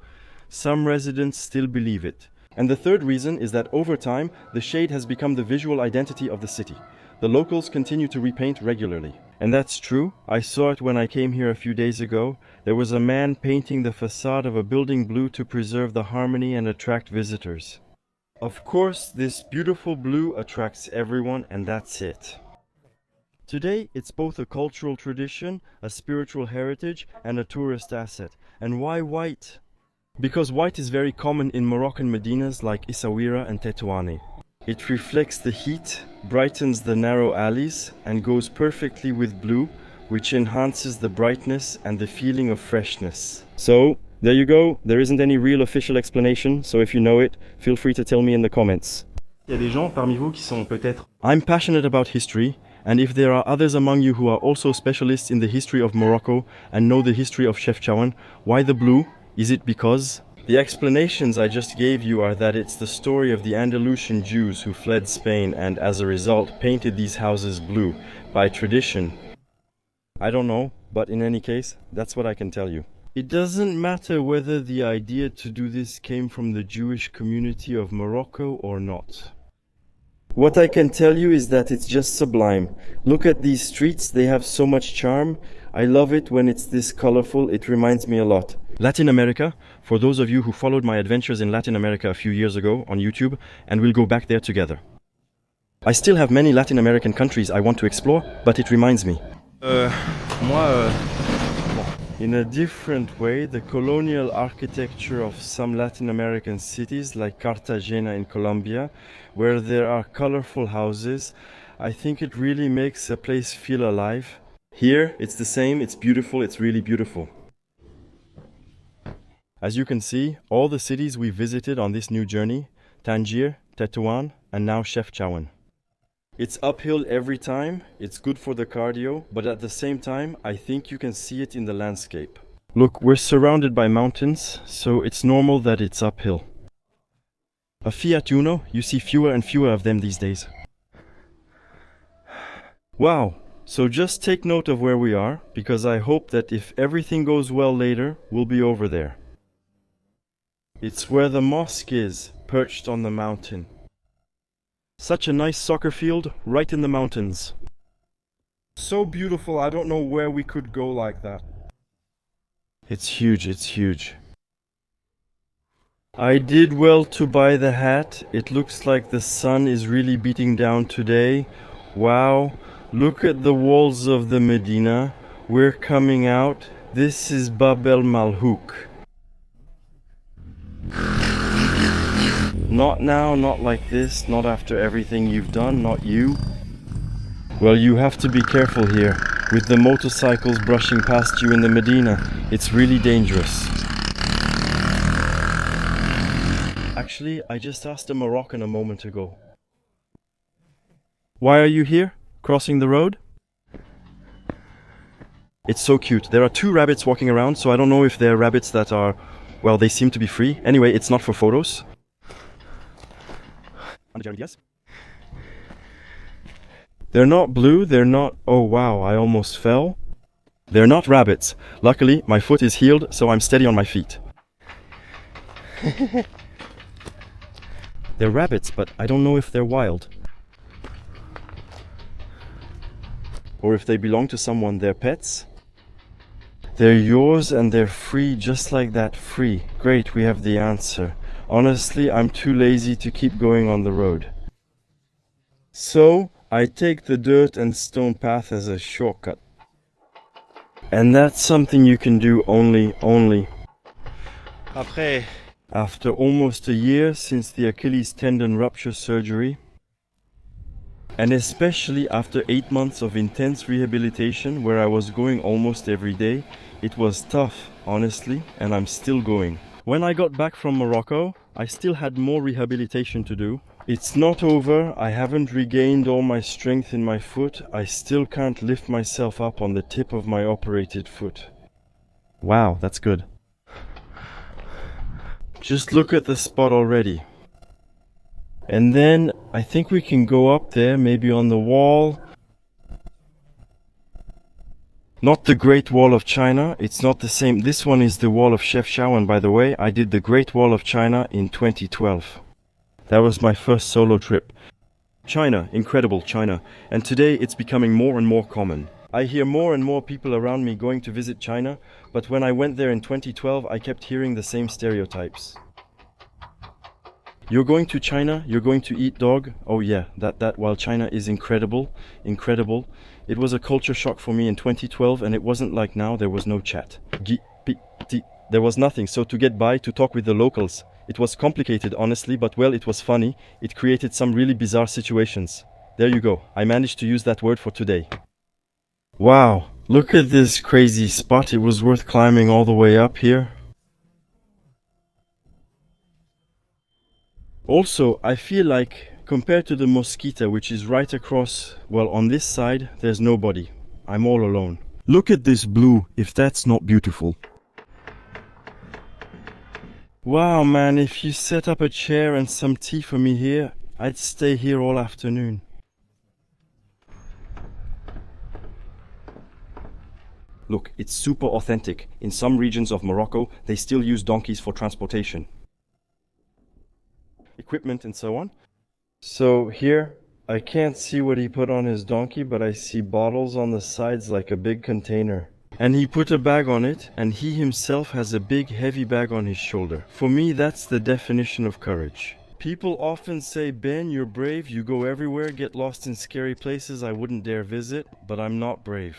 Some residents still believe it. And the third reason is that over time, the shade has become the visual identity of the city. The locals continue to repaint regularly. And that's true. I saw it when I came here a few days ago. There was a man painting the facade of a building blue to preserve the harmony and attract visitors. Of course, this beautiful blue attracts everyone, and that's it. Today, it's both a cultural tradition, a spiritual heritage, and a tourist asset. And why white? Because white is very common in Moroccan Medinas like Essaouira and Tetouan. It reflects the heat, brightens the narrow alleys, and goes perfectly with blue, which enhances the brightness and the feeling of freshness. So, there you go. There isn't any real official explanation, so if you know it, feel free to tell me in the comments. Il y a des gens parmi vous qui sont peut-être... I'm passionate about history, and if there are others among you who are also specialists in the history of Morocco and know the history of Chefchaouen, why the blue? Is it because... The explanations I just gave you are that it's the story of the Andalusian Jews who fled Spain and as a result painted these houses blue by tradition. I don't know, but in any case, that's what I can tell you. It doesn't matter whether the idea to do this came from the Jewish community of Morocco or not. What I can tell you is that it's just sublime. Look at these streets, they have so much charm. I love it when it's this colorful, it reminds me a lot. Latin America, for those of you who followed my adventures in Latin America a few years ago on YouTube, and we'll go back there together. I still have many Latin American countries I want to explore, but it reminds me. In a different way, the colonial architecture of some Latin American cities like Cartagena in Colombia, where there are colorful houses, I think it really makes a place feel alive. Here, it's the same, it's beautiful, it's really beautiful. As you can see, all the cities we visited on this new journey, Tangier, Tetouan, and now Chefchaouen. It's uphill every time, it's good for the cardio, but at the same time, I think you can see it in the landscape. Look, we're surrounded by mountains, so it's normal that it's uphill. A Fiat Uno, you see fewer and fewer of them these days. Wow, so just take note of where we are, because I hope that if everything goes well later, we'll be over there. It's where the mosque is, perched on the mountain. Such a nice soccer field, right in the mountains. So beautiful, I don't know where we could go like that. It's huge, it's huge. I did well to buy the hat. It looks like the sun is really beating down today. Wow, look at the walls of the Medina. We're coming out. This is Bab el Malhouk. Not now, not like this, not after everything you've done, not you. Well, you have to be careful here, with the motorcycles brushing past you in the Medina. It's really dangerous. Actually, I just asked a Moroccan a moment ago. Why are you here, crossing the road? It's so cute. There are two rabbits walking around, so I don't know if they're rabbits that are... well, they seem to be free. Anyway, it's not for photos. They're not blue, they're not... oh wow, I almost fell. They're not rabbits. Luckily, my foot is healed, so I'm steady on my feet. They're rabbits, but I don't know if they're wild. Or if they belong to someone, they're pets. They're yours and they're free, just like that, free. Great, we have the answer. Honestly, I'm too lazy to keep going on the road. So, I take the dirt and stone path as a shortcut. And that's something you can do only. After almost a year since the Achilles tendon rupture surgery, and especially after 8 months of intense rehabilitation where I was going almost every day, it was tough, honestly, and I'm still going. When I got back from Morocco, I still had more rehabilitation to do. It's not over, I haven't regained all my strength in my foot, I still can't lift myself up on the tip of my operated foot. Wow, that's good. Just look at the spot already. And then, I think we can go up there, maybe on the wall. Not the Great Wall of China, it's not the same. This one is the Wall of Chefchaouen, by the way. I did the Great Wall of China in 2012. That was my first solo trip. China, incredible China. And today it's becoming more and more common. I hear more and more people around me going to visit China, but when I went there in 2012, I kept hearing the same stereotypes. You're going to China, you're going to eat dog. Oh yeah, that while China is incredible, it was a culture shock for me in 2012, and it wasn't like now. There was no chat. There was nothing, so to get by, to talk with the locals. It was complicated, honestly, but well, it was funny. It created some really bizarre situations. There you go, I managed to use that word for today. Wow, look at this crazy spot. It was worth climbing all the way up here. Also, I feel like, compared to the Mosquita, which is right across, well, on this side, there's nobody. I'm all alone. Look at this blue, if that's not beautiful. Wow, man, if you set up a chair and some tea for me here, I'd stay here all afternoon. Look, it's super authentic. In some regions of Morocco, they still use donkeys for transportation. Equipment and so on. So here, I can't see what he put on his donkey, but I see bottles on the sides like a big container. And he put a bag on it, and he himself has a big heavy bag on his shoulder. For me, that's the definition of courage. People often say, Ben, you're brave, you go everywhere, get lost in scary places I wouldn't dare visit, but I'm not brave.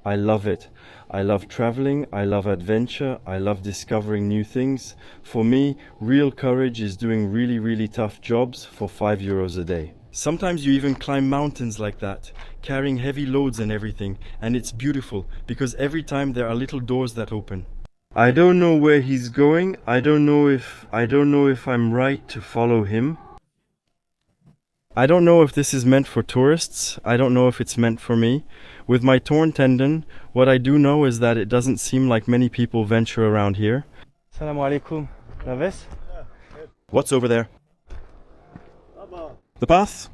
I love it. I love traveling, I love adventure, I love discovering new things. For me, real courage is doing really tough jobs for €5 a day. Sometimes you even climb mountains like that, carrying heavy loads and everything, and it's beautiful because every time there are little doors that open. I don't know where he's going. I don't know if I'm right to follow him. I don't know if this is meant for tourists. I don't know if it's meant for me. With my torn tendon, what I do know is that it doesn't seem like many people venture around here. Assalamu alaikum. La ves? What's over there? The path?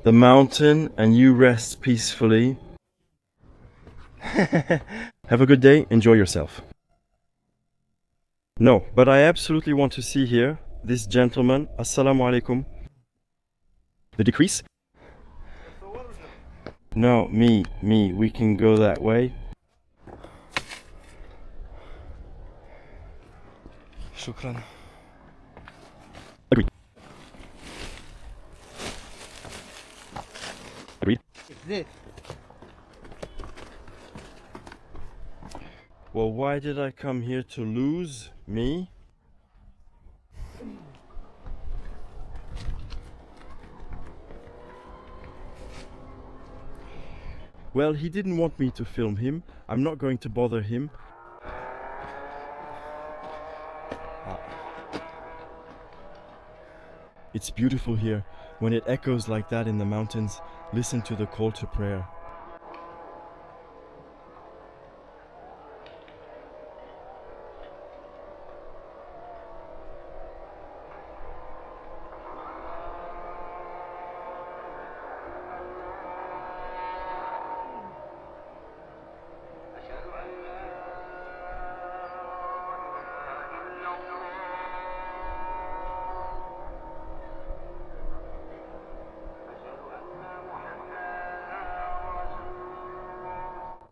The mountain, and you rest peacefully. Have a good day, enjoy yourself. No, but I absolutely want to see here this gentleman. Assalamu alaikum. The decrease? No, me. We can go that way. Shukran. Agreed. Agreed. Well, why did I come here to lose? Me? Well, he didn't want me to film him. I'm not going to bother him. It's beautiful here. When it echoes like that in the mountains, listen to the call to prayer.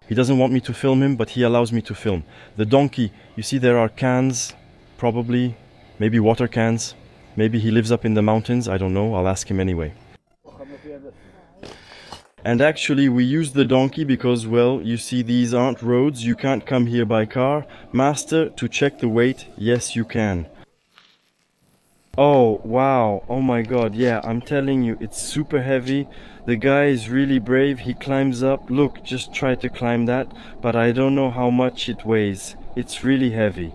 He doesn't want me to film him, but he allows me to film. The donkey, you see there are cans, probably, maybe water cans. Maybe he lives up in the mountains, I don't know, I'll ask him anyway. And actually we use the donkey because, well, you see these aren't roads, you can't come here by car. Master, to check the weight, yes you can. Oh, wow, oh my god, yeah, I'm telling you, it's super heavy. The guy is really brave, he climbs up. Look, just try to climb that, but I don't know how much it weighs. It's really heavy.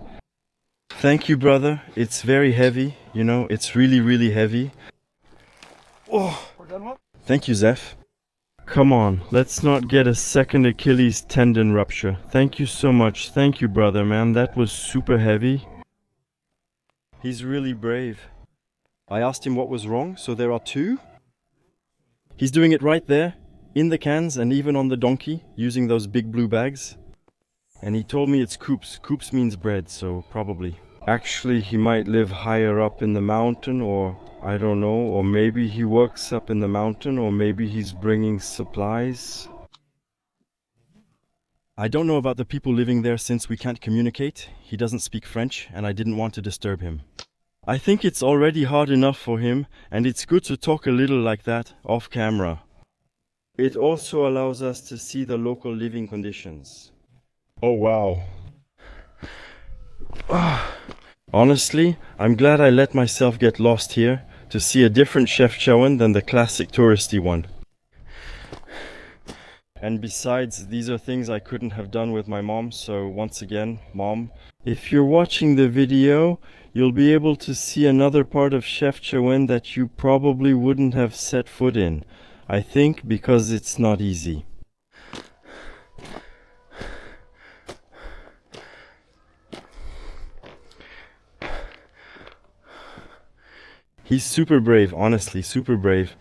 Thank you, brother. It's very heavy, you know, it's really heavy. Oh, thank you, Zeph. Come on, let's not get a second Achilles tendon rupture. Thank you so much. Thank you, brother, man. That was super heavy. He's really brave. I asked him what was wrong, so there are two? He's doing it right there, in the cans and even on the donkey, using those big blue bags. And he told me it's coops. Coops means bread, so probably. Actually, he might live higher up in the mountain, or I don't know, or maybe he works up in the mountain, or maybe he's bringing supplies. I don't know about the people living there since we can't communicate. He doesn't speak French, and I didn't want to disturb him. I think it's already hard enough for him, and it's good to talk a little like that, off camera. It also allows us to see the local living conditions. Oh wow. Honestly, I'm glad I let myself get lost here to see a different Chefchaouen than the classic touristy one. And besides, these are things I couldn't have done with my mom, so once again, Mom, if you're watching the video, you'll be able to see another part of Chefchaouen that you probably wouldn't have set foot in. I think because it's not easy. He's super brave, honestly, super brave.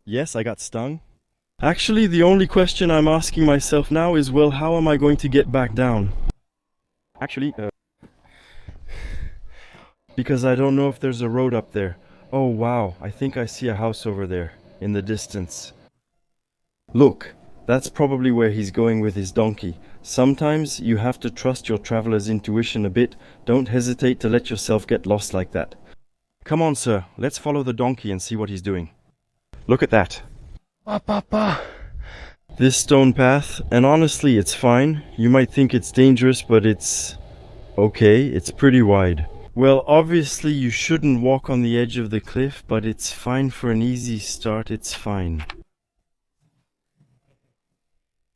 Yes, I got stung. Actually, the only question I'm asking myself now is, well, how am I going to get back down? Actually, because I don't know if there's a road up there. Oh wow, I think I see a house over there, in the distance. Look, that's probably where he's going with his donkey. Sometimes you have to trust your traveler's intuition a bit. Don't hesitate to let yourself get lost like that. Come on, sir, let's follow the donkey and see what he's doing. Look at that. Papa. This stone path, and honestly, it's fine. You might think it's dangerous, but it's okay, it's pretty wide. Well, obviously you shouldn't walk on the edge of the cliff, but it's fine for an easy start, it's fine.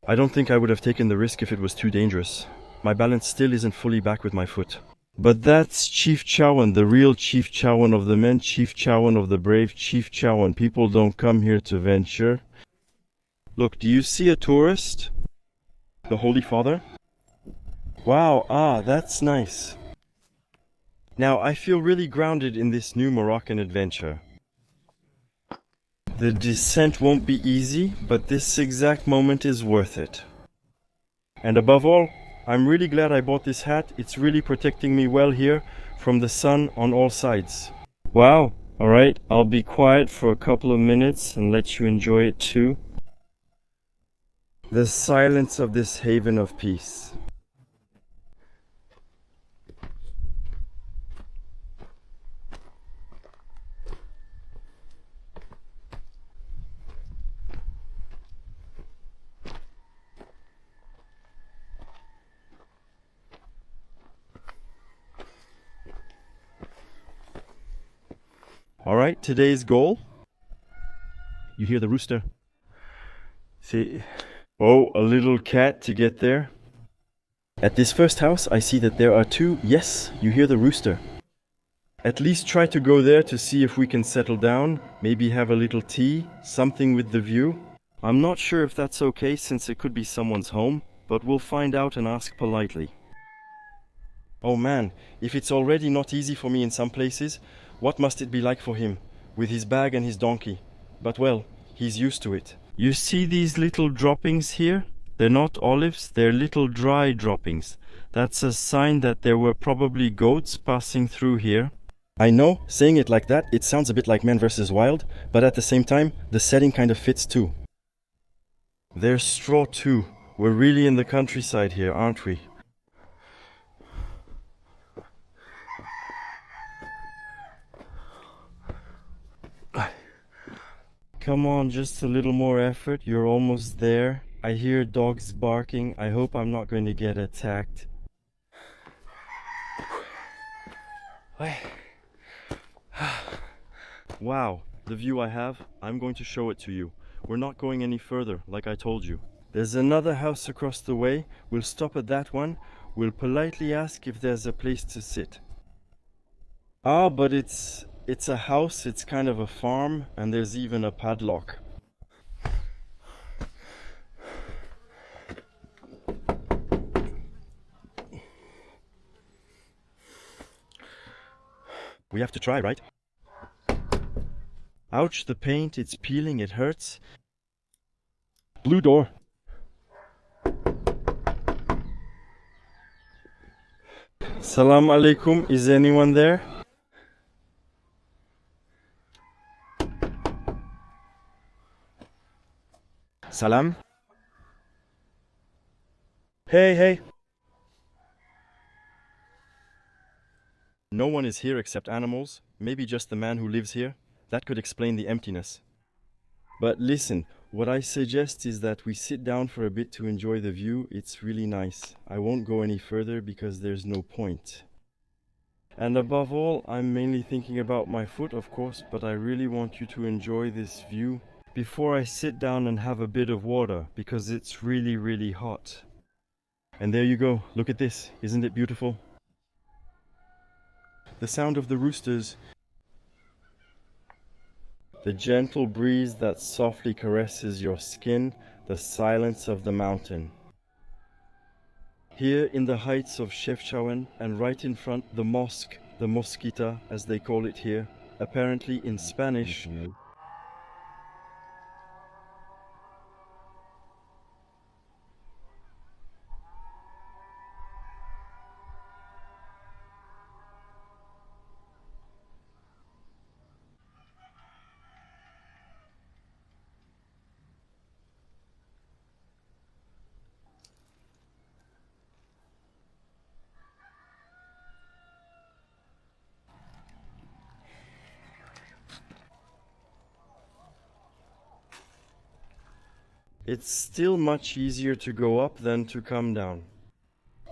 I don't think I would have taken the risk if it was too dangerous. My balance still isn't fully back with my foot. But that's Chefchaouen, the real Chefchaouen of the men, Chefchaouen of the brave, Chefchaouen. People don't come here to venture. Look, do you see a tourist? The Holy Father? Wow, that's nice. Now, I feel really grounded in this new Moroccan adventure. The descent won't be easy, but this exact moment is worth it. And above all, I'm really glad I bought this hat. It's really protecting me well here from the sun on all sides. Wow, alright, I'll be quiet for a couple of minutes and let you enjoy it too. The silence of this haven of peace. Alright, today's goal. You hear the rooster? See? Oh, a little cat to get there. At this first house, I see that there are two. Yes, you hear the rooster. At least try to go there to see if we can settle down, maybe have a little tea, something with the view. I'm not sure if that's okay since it could be someone's home, but we'll find out and ask politely. Oh man, if it's already not easy for me in some places, what must it be like for him, with his bag and his donkey? But well, he's used to it. You see these little droppings here? They're not olives, they're little dry droppings. That's a sign that there were probably goats passing through here. I know, saying it like that, it sounds a bit like Man vs. Wild, but at the same time, the setting kind of fits too. There's straw too. We're really in the countryside here, aren't we? Come on, just a little more effort. You're almost there. I hear dogs barking. I hope I'm not going to get attacked. Wow, the view I have, I'm going to show it to you. We're not going any further, like I told you. There's another house across the way. We'll stop at that one. We'll politely ask if there's a place to sit. Ah, but it's a house, it's kind of a farm, and there's even a padlock. We have to try, right? Ouch, the paint, it's peeling, it hurts. Blue door. Salam alaikum, is anyone there? Salam. Hey. No one is here except animals, maybe just the man who lives here. That could explain the emptiness. But listen, what I suggest is that we sit down for a bit to enjoy the view. It's really nice. I won't go any further because there's no point. And above all, I'm mainly thinking about my foot, of course, but I really want you to enjoy this view before I sit down and have a bit of water, because it's really, really hot. And there you go, look at this, isn't it beautiful? The sound of the roosters, the gentle breeze that softly caresses your skin, the silence of the mountain. Here in the heights of Chefchaouen, and right in front, the mosque, the mosquita, as they call it here. Apparently in Spanish, it's still much easier to go up than to come down.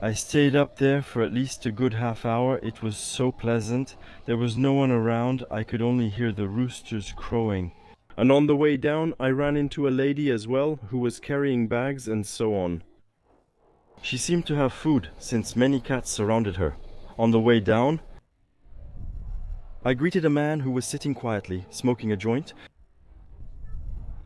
I stayed up there for at least a good half hour. It was so pleasant. There was no one around. I could only hear the roosters crowing. And on the way down, I ran into a lady as well, who was carrying bags and so on. She seemed to have food, since many cats surrounded her. On the way down, I greeted a man who was sitting quietly, smoking a joint.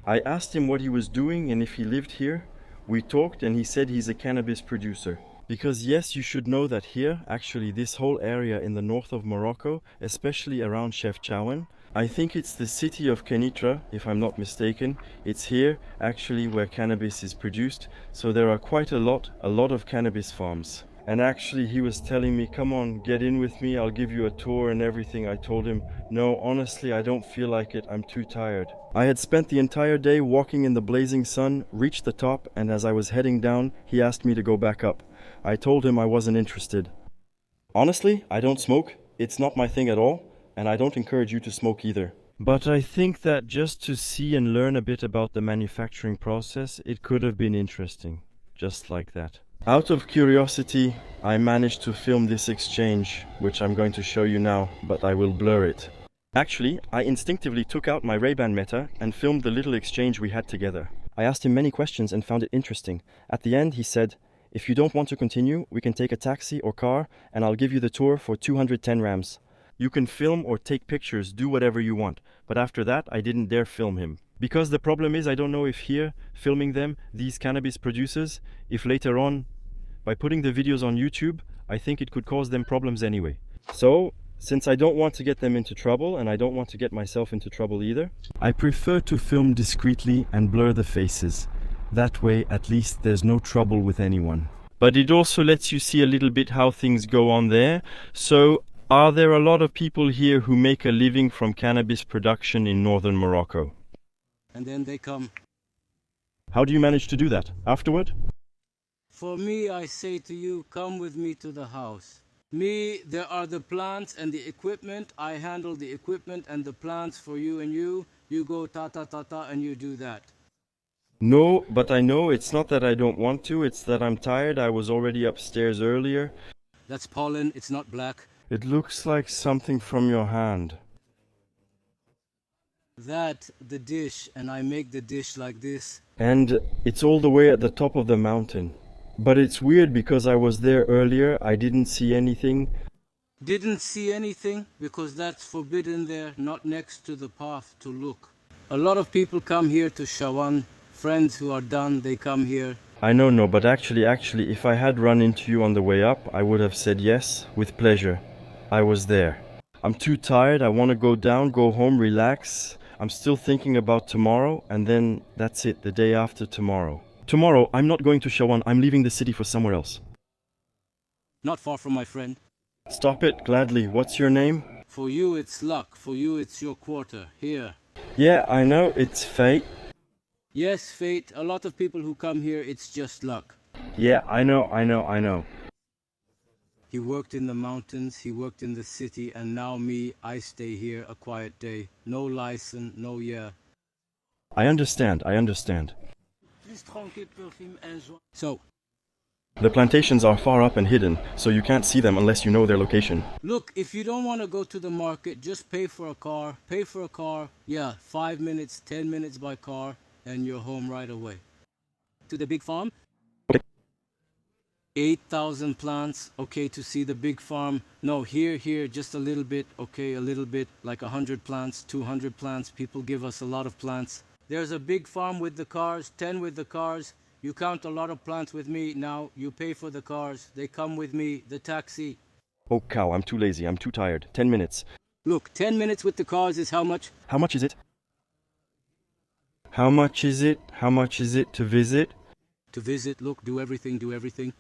I asked him what he was doing and if he lived here. We talked and he said he's a cannabis producer. Because yes, you should know that here, actually this whole area in the north of Morocco, especially around Chefchaouen, I think it's the city of Kenitra, if I'm not mistaken. It's here, actually, where cannabis is produced. So there are quite a lot of cannabis farms. And actually he was telling me, come on, get in with me, I'll give you a tour and everything. I told him, no, honestly, I don't feel like it, I'm too tired. I had spent the entire day walking in the blazing sun, reached the top, and as I was heading down, he asked me to go back up. I told him I wasn't interested. Honestly, I don't smoke, it's not my thing at all, and I don't encourage you to smoke either. But I think that just to see and learn a bit about the manufacturing process, it could have been interesting, just like that. Out of curiosity, I managed to film this exchange, which I'm going to show you now, but I will blur it. Actually, I instinctively took out my Ray-Ban Meta and filmed the little exchange we had together. I asked him many questions and found it interesting. At the end, he said, if you don't want to continue, we can take a taxi or car and I'll give you the tour for 210 rams. You can film or take pictures, do whatever you want. But after that, I didn't dare film him. Because the problem is, I don't know if here, filming them, these cannabis producers, if later on, by putting the videos on YouTube, I think it could cause them problems anyway. So, since I don't want to get them into trouble, and I don't want to get myself into trouble either, I prefer to film discreetly and blur the faces. That way, at least, there's no trouble with anyone. But it also lets you see a little bit how things go on there. So, are there a lot of people here who make a living from cannabis production in northern Morocco? And then they come. How do you manage to do that? Afterward? For me, I say to you, come with me to the house. Me, there are the plants and the equipment. I handle the equipment and the plants for you and you. You go ta-ta-ta-ta and you do that. No, but I know it's not that I don't want to, it's that I'm tired. I was already upstairs earlier. That's pollen, it's not black. It looks like something from your hand. That, the dish, and I make the dish like this. And it's all the way at the top of the mountain. But it's weird because I was there earlier, I didn't see anything. Didn't see anything because that's forbidden there, not next to the path to look. A lot of people come here to Chefchaouen. Friends who are done, they come here. I know, no, but actually, if I had run into you on the way up, I would have said yes, with pleasure. I was there. I'm too tired, I want to go down, go home, relax. I'm still thinking about tomorrow, and then that's it, the day after tomorrow. Tomorrow, I'm not going to Chefchaouen, I'm leaving the city for somewhere else. Not far from my friend. Stop it, gladly. What's your name? For you it's luck, for you it's your quarter, here. Yeah, I know, it's fate. Yes, fate. A lot of people who come here, it's just luck. Yeah, I know. He worked in the mountains, he worked in the city, and now me, I stay here a quiet day. No license, no yeah. I understand. So, The plantations are far up and hidden, so you can't see them unless you know their location. look, if you don't want to go to the market, just pay for a car. Yeah, 5 minutes, 10 minutes by car, and you're home right away. To the big farm? Okay. 8,000 plants, okay, to see the big farm. No, here, just a little bit, okay, a little bit, like 100 plants, 200 plants. People give us a lot of plants. There's a big farm with the cars, 10 with the cars. You count a lot of plants with me. Now, you pay for the cars. They come with me, the taxi. Oh cow, I'm too lazy, I'm too tired. 10 minutes. Look, 10 minutes with the cars is how much? How much is it? How much is it? How much is it to visit? To visit, look, do everything, do everything.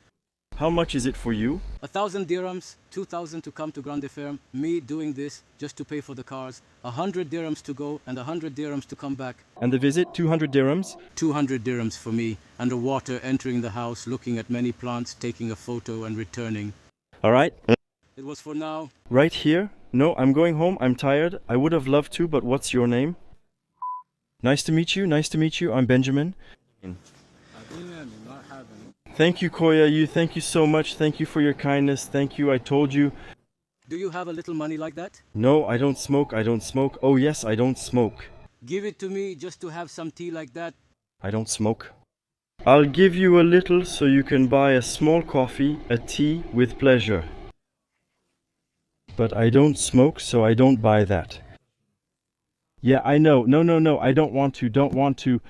How much is it for you? 1,000 dirhams, 2,000 to come to Grande Ferme, me doing this just to pay for the cars, 100 dirhams to go and 100 dirhams to come back. And the visit, 200 dirhams? 200 dirhams for me, underwater, entering the house, looking at many plants, taking a photo and returning. Alright. It was for now. Right here? No, I'm going home, I'm tired. I would have loved to, but what's your name? Nice to meet you, nice to meet you. I'm Benjamin. Thank you, Koya. Thank you so much. Thank you for your kindness. Thank you. I told you. Do you have a little money like that? No, I don't smoke. I don't smoke. Oh, yes, I don't smoke. Give it to me just to have some tea like that. I don't smoke. I'll give you a little so you can buy a small coffee, a tea with pleasure. But I don't smoke, so I don't buy that. Yeah, I know. No. I don't want to. Don't want to.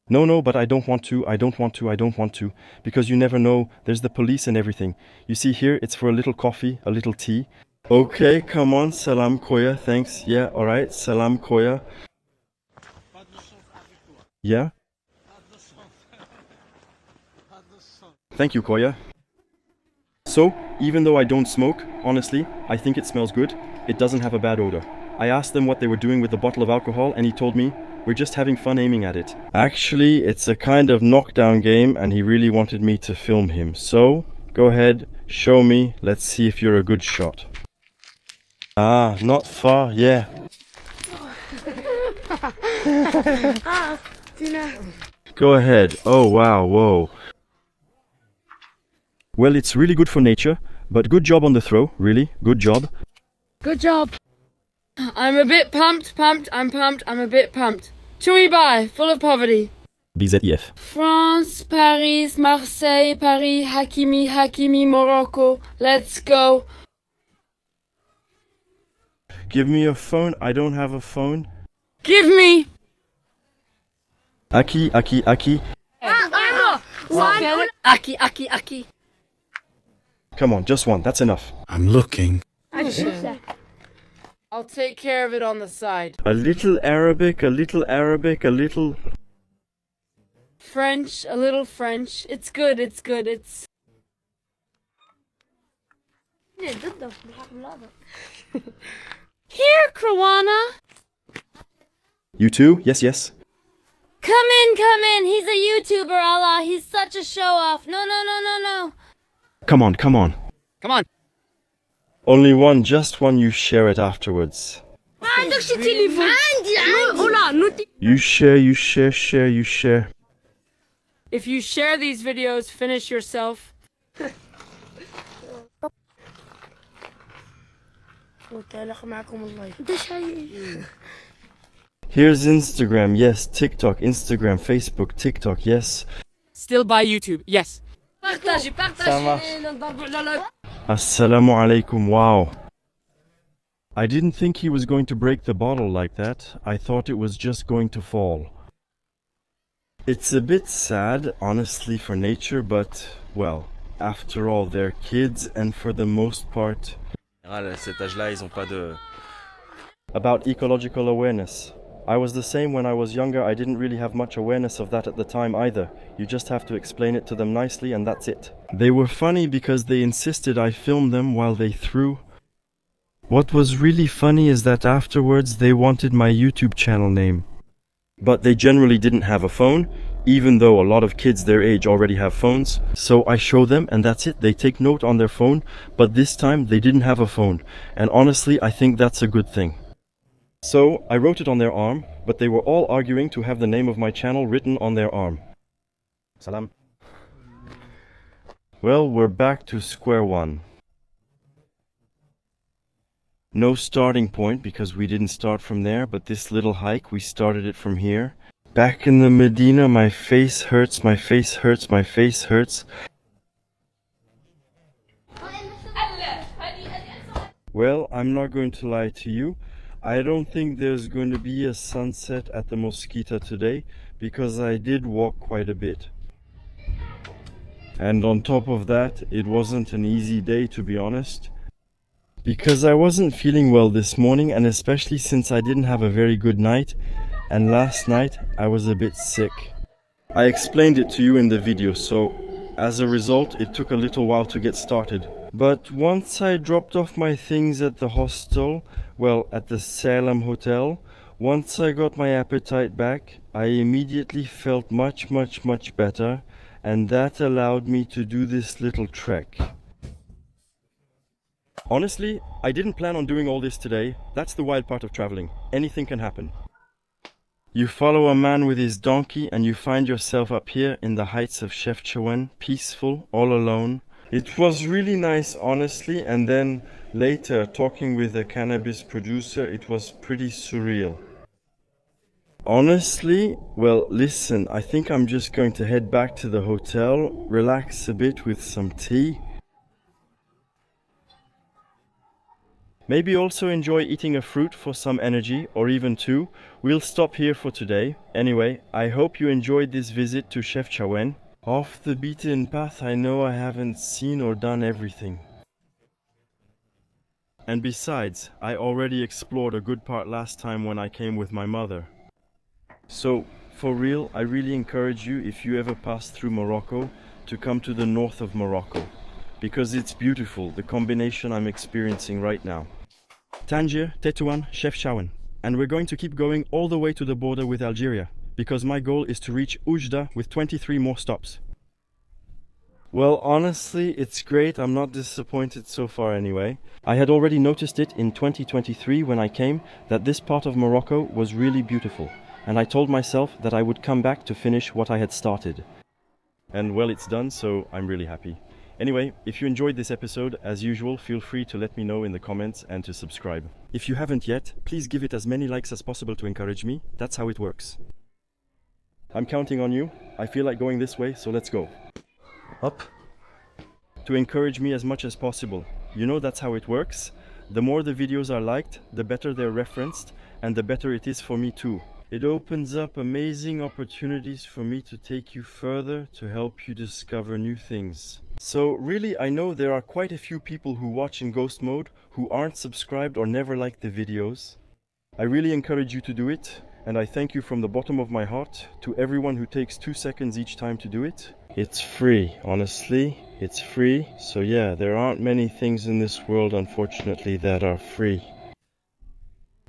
No, but I don't want to. I don't want to. Because you never know. There's the police and everything. You see here, it's for a little coffee, a little tea. Okay, come on. Salam, Koya. Thanks. Yeah, alright. Salam, Koya. Yeah? Thank you, Koya. So, even though I don't smoke, honestly, I think it smells good. It doesn't have a bad odor. I asked them what they were doing with the bottle of alcohol, and he told me, we're just having fun aiming at it. Actually, it's a kind of knockdown game, and he really wanted me to film him. So, go ahead, show me, let's see if you're a good shot. Ah, not far, yeah. Go ahead. Oh, wow, whoa. Well, it's really good for nature, but good job on the throw, really, good job. Good job. I'm a bit pumped, I'm a bit pumped. Chouibai, full of poverty. BZEF. France, Paris, Marseille, Paris, Hakimi, Morocco. Let's go. Give me a phone, I don't have a phone. Give me. Aki. One. Aki. Come on, just one, that's enough. I'm looking. I'll take care of it on the side. A little Arabic, a little French, a little French. It's good. It's... Here, Krawana. You too? Yes. Come in. He's a YouTuber, Allah. He's such a show-off. No. Come on. Come on. Only one, just one, you share it afterwards. You share. If you share these videos, finish yourself. Here's Instagram, yes. TikTok, Instagram, Facebook, TikTok, yes. Still by YouTube, yes. Assalamu alaikum, wow. I didn't think he was going to break the bottle like that. I thought it was just going to fall. It's a bit sad, honestly, for nature, but, well, after all, they're kids, and for the most part... À cet âge-là, ils ont pas de... About ecological awareness. I was the same when I was younger. I didn't really have much awareness of that at the time either. You just have to explain it to them nicely and that's it. They were funny because they insisted I film them while they threw. What was really funny is that afterwards they wanted my YouTube channel name. But they generally didn't have a phone, even though a lot of kids their age already have phones. So I show them and that's it. They take note on their phone, but this time they didn't have a phone. And honestly, I think that's a good thing. So, I wrote it on their arm, but they were all arguing to have the name of my channel written on their arm. Salam. Well, we're back to square one. No starting point because we didn't start from there, but this little hike, we started it from here. Back in the Medina, my face hurts. Well, I'm not going to lie to you. I don't think there's going to be a sunset at the Mosquita today because I did walk quite a bit. And on top of that, it wasn't an easy day, to be honest, because I wasn't feeling well this morning, and especially since I didn't have a very good night, and last night I was a bit sick. I explained it to you in the video, so as a result it took a little while to get started. But once I dropped off my things at the hostel, well, at the Salem Hotel, once I got my appetite back, I immediately felt much better, and that allowed me to do this little trek. Honestly, I didn't plan on doing all this today. That's the wild part of traveling. Anything can happen. You follow a man with his donkey and you find yourself up here in the heights of Chefchaouen, peaceful, all alone. It was really nice, honestly, and then later, talking with a cannabis producer, it was pretty surreal. Honestly, well, listen, I think I'm just going to head back to the hotel, relax a bit with some tea. Maybe also enjoy eating a fruit for some energy, or even two. We'll stop here for today. Anyway, I hope you enjoyed this visit to Chefchaouen. Off the beaten path, I know I haven't seen or done everything. And besides, I already explored a good part last time when I came with my mother. So, for real, I really encourage you, if you ever pass through Morocco, to come to the north of Morocco. Because it's beautiful, the combination I'm experiencing right now. Tangier, Tetouan, Chefchaouen. And we're going to keep going all the way to the border with Algeria, because my goal is to reach Oujda with 23 more stops. Well, honestly, it's great. I'm not disappointed so far anyway. I had already noticed it in 2023 when I came, that this part of Morocco was really beautiful. And I told myself that I would come back to finish what I had started. And well, it's done, so I'm really happy. Anyway, if you enjoyed this episode, as usual, feel free to let me know in the comments and to subscribe. If you haven't yet, please give it as many likes as possible to encourage me. That's how it works. I'm counting on you. I feel like going this way, so let's go. Up. To encourage me as much as possible. You know that's how it works. The more the videos are liked, the better they're referenced, and the better it is for me too. It opens up amazing opportunities for me to take you further, to help you discover new things. So really, I know there are quite a few people who watch in ghost mode who aren't subscribed or never liked the videos. I really encourage you to do it, and I thank you from the bottom of my heart to everyone who takes 2 seconds each time to do it. It's free, honestly, it's free. So yeah, there aren't many things in this world, unfortunately, that are free.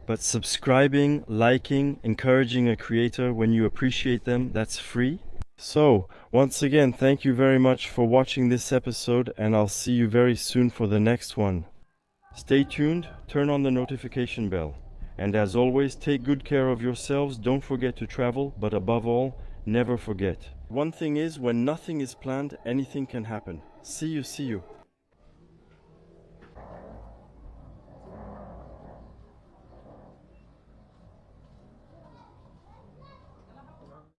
But subscribing, liking, encouraging a creator when you appreciate them, that's free. So, once again, thank you very much for watching this episode, and I'll see you very soon for the next one. Stay tuned, turn on the notification bell. And as always, take good care of yourselves, don't forget to travel, but above all, never forget. One thing is, when nothing is planned, anything can happen. See you.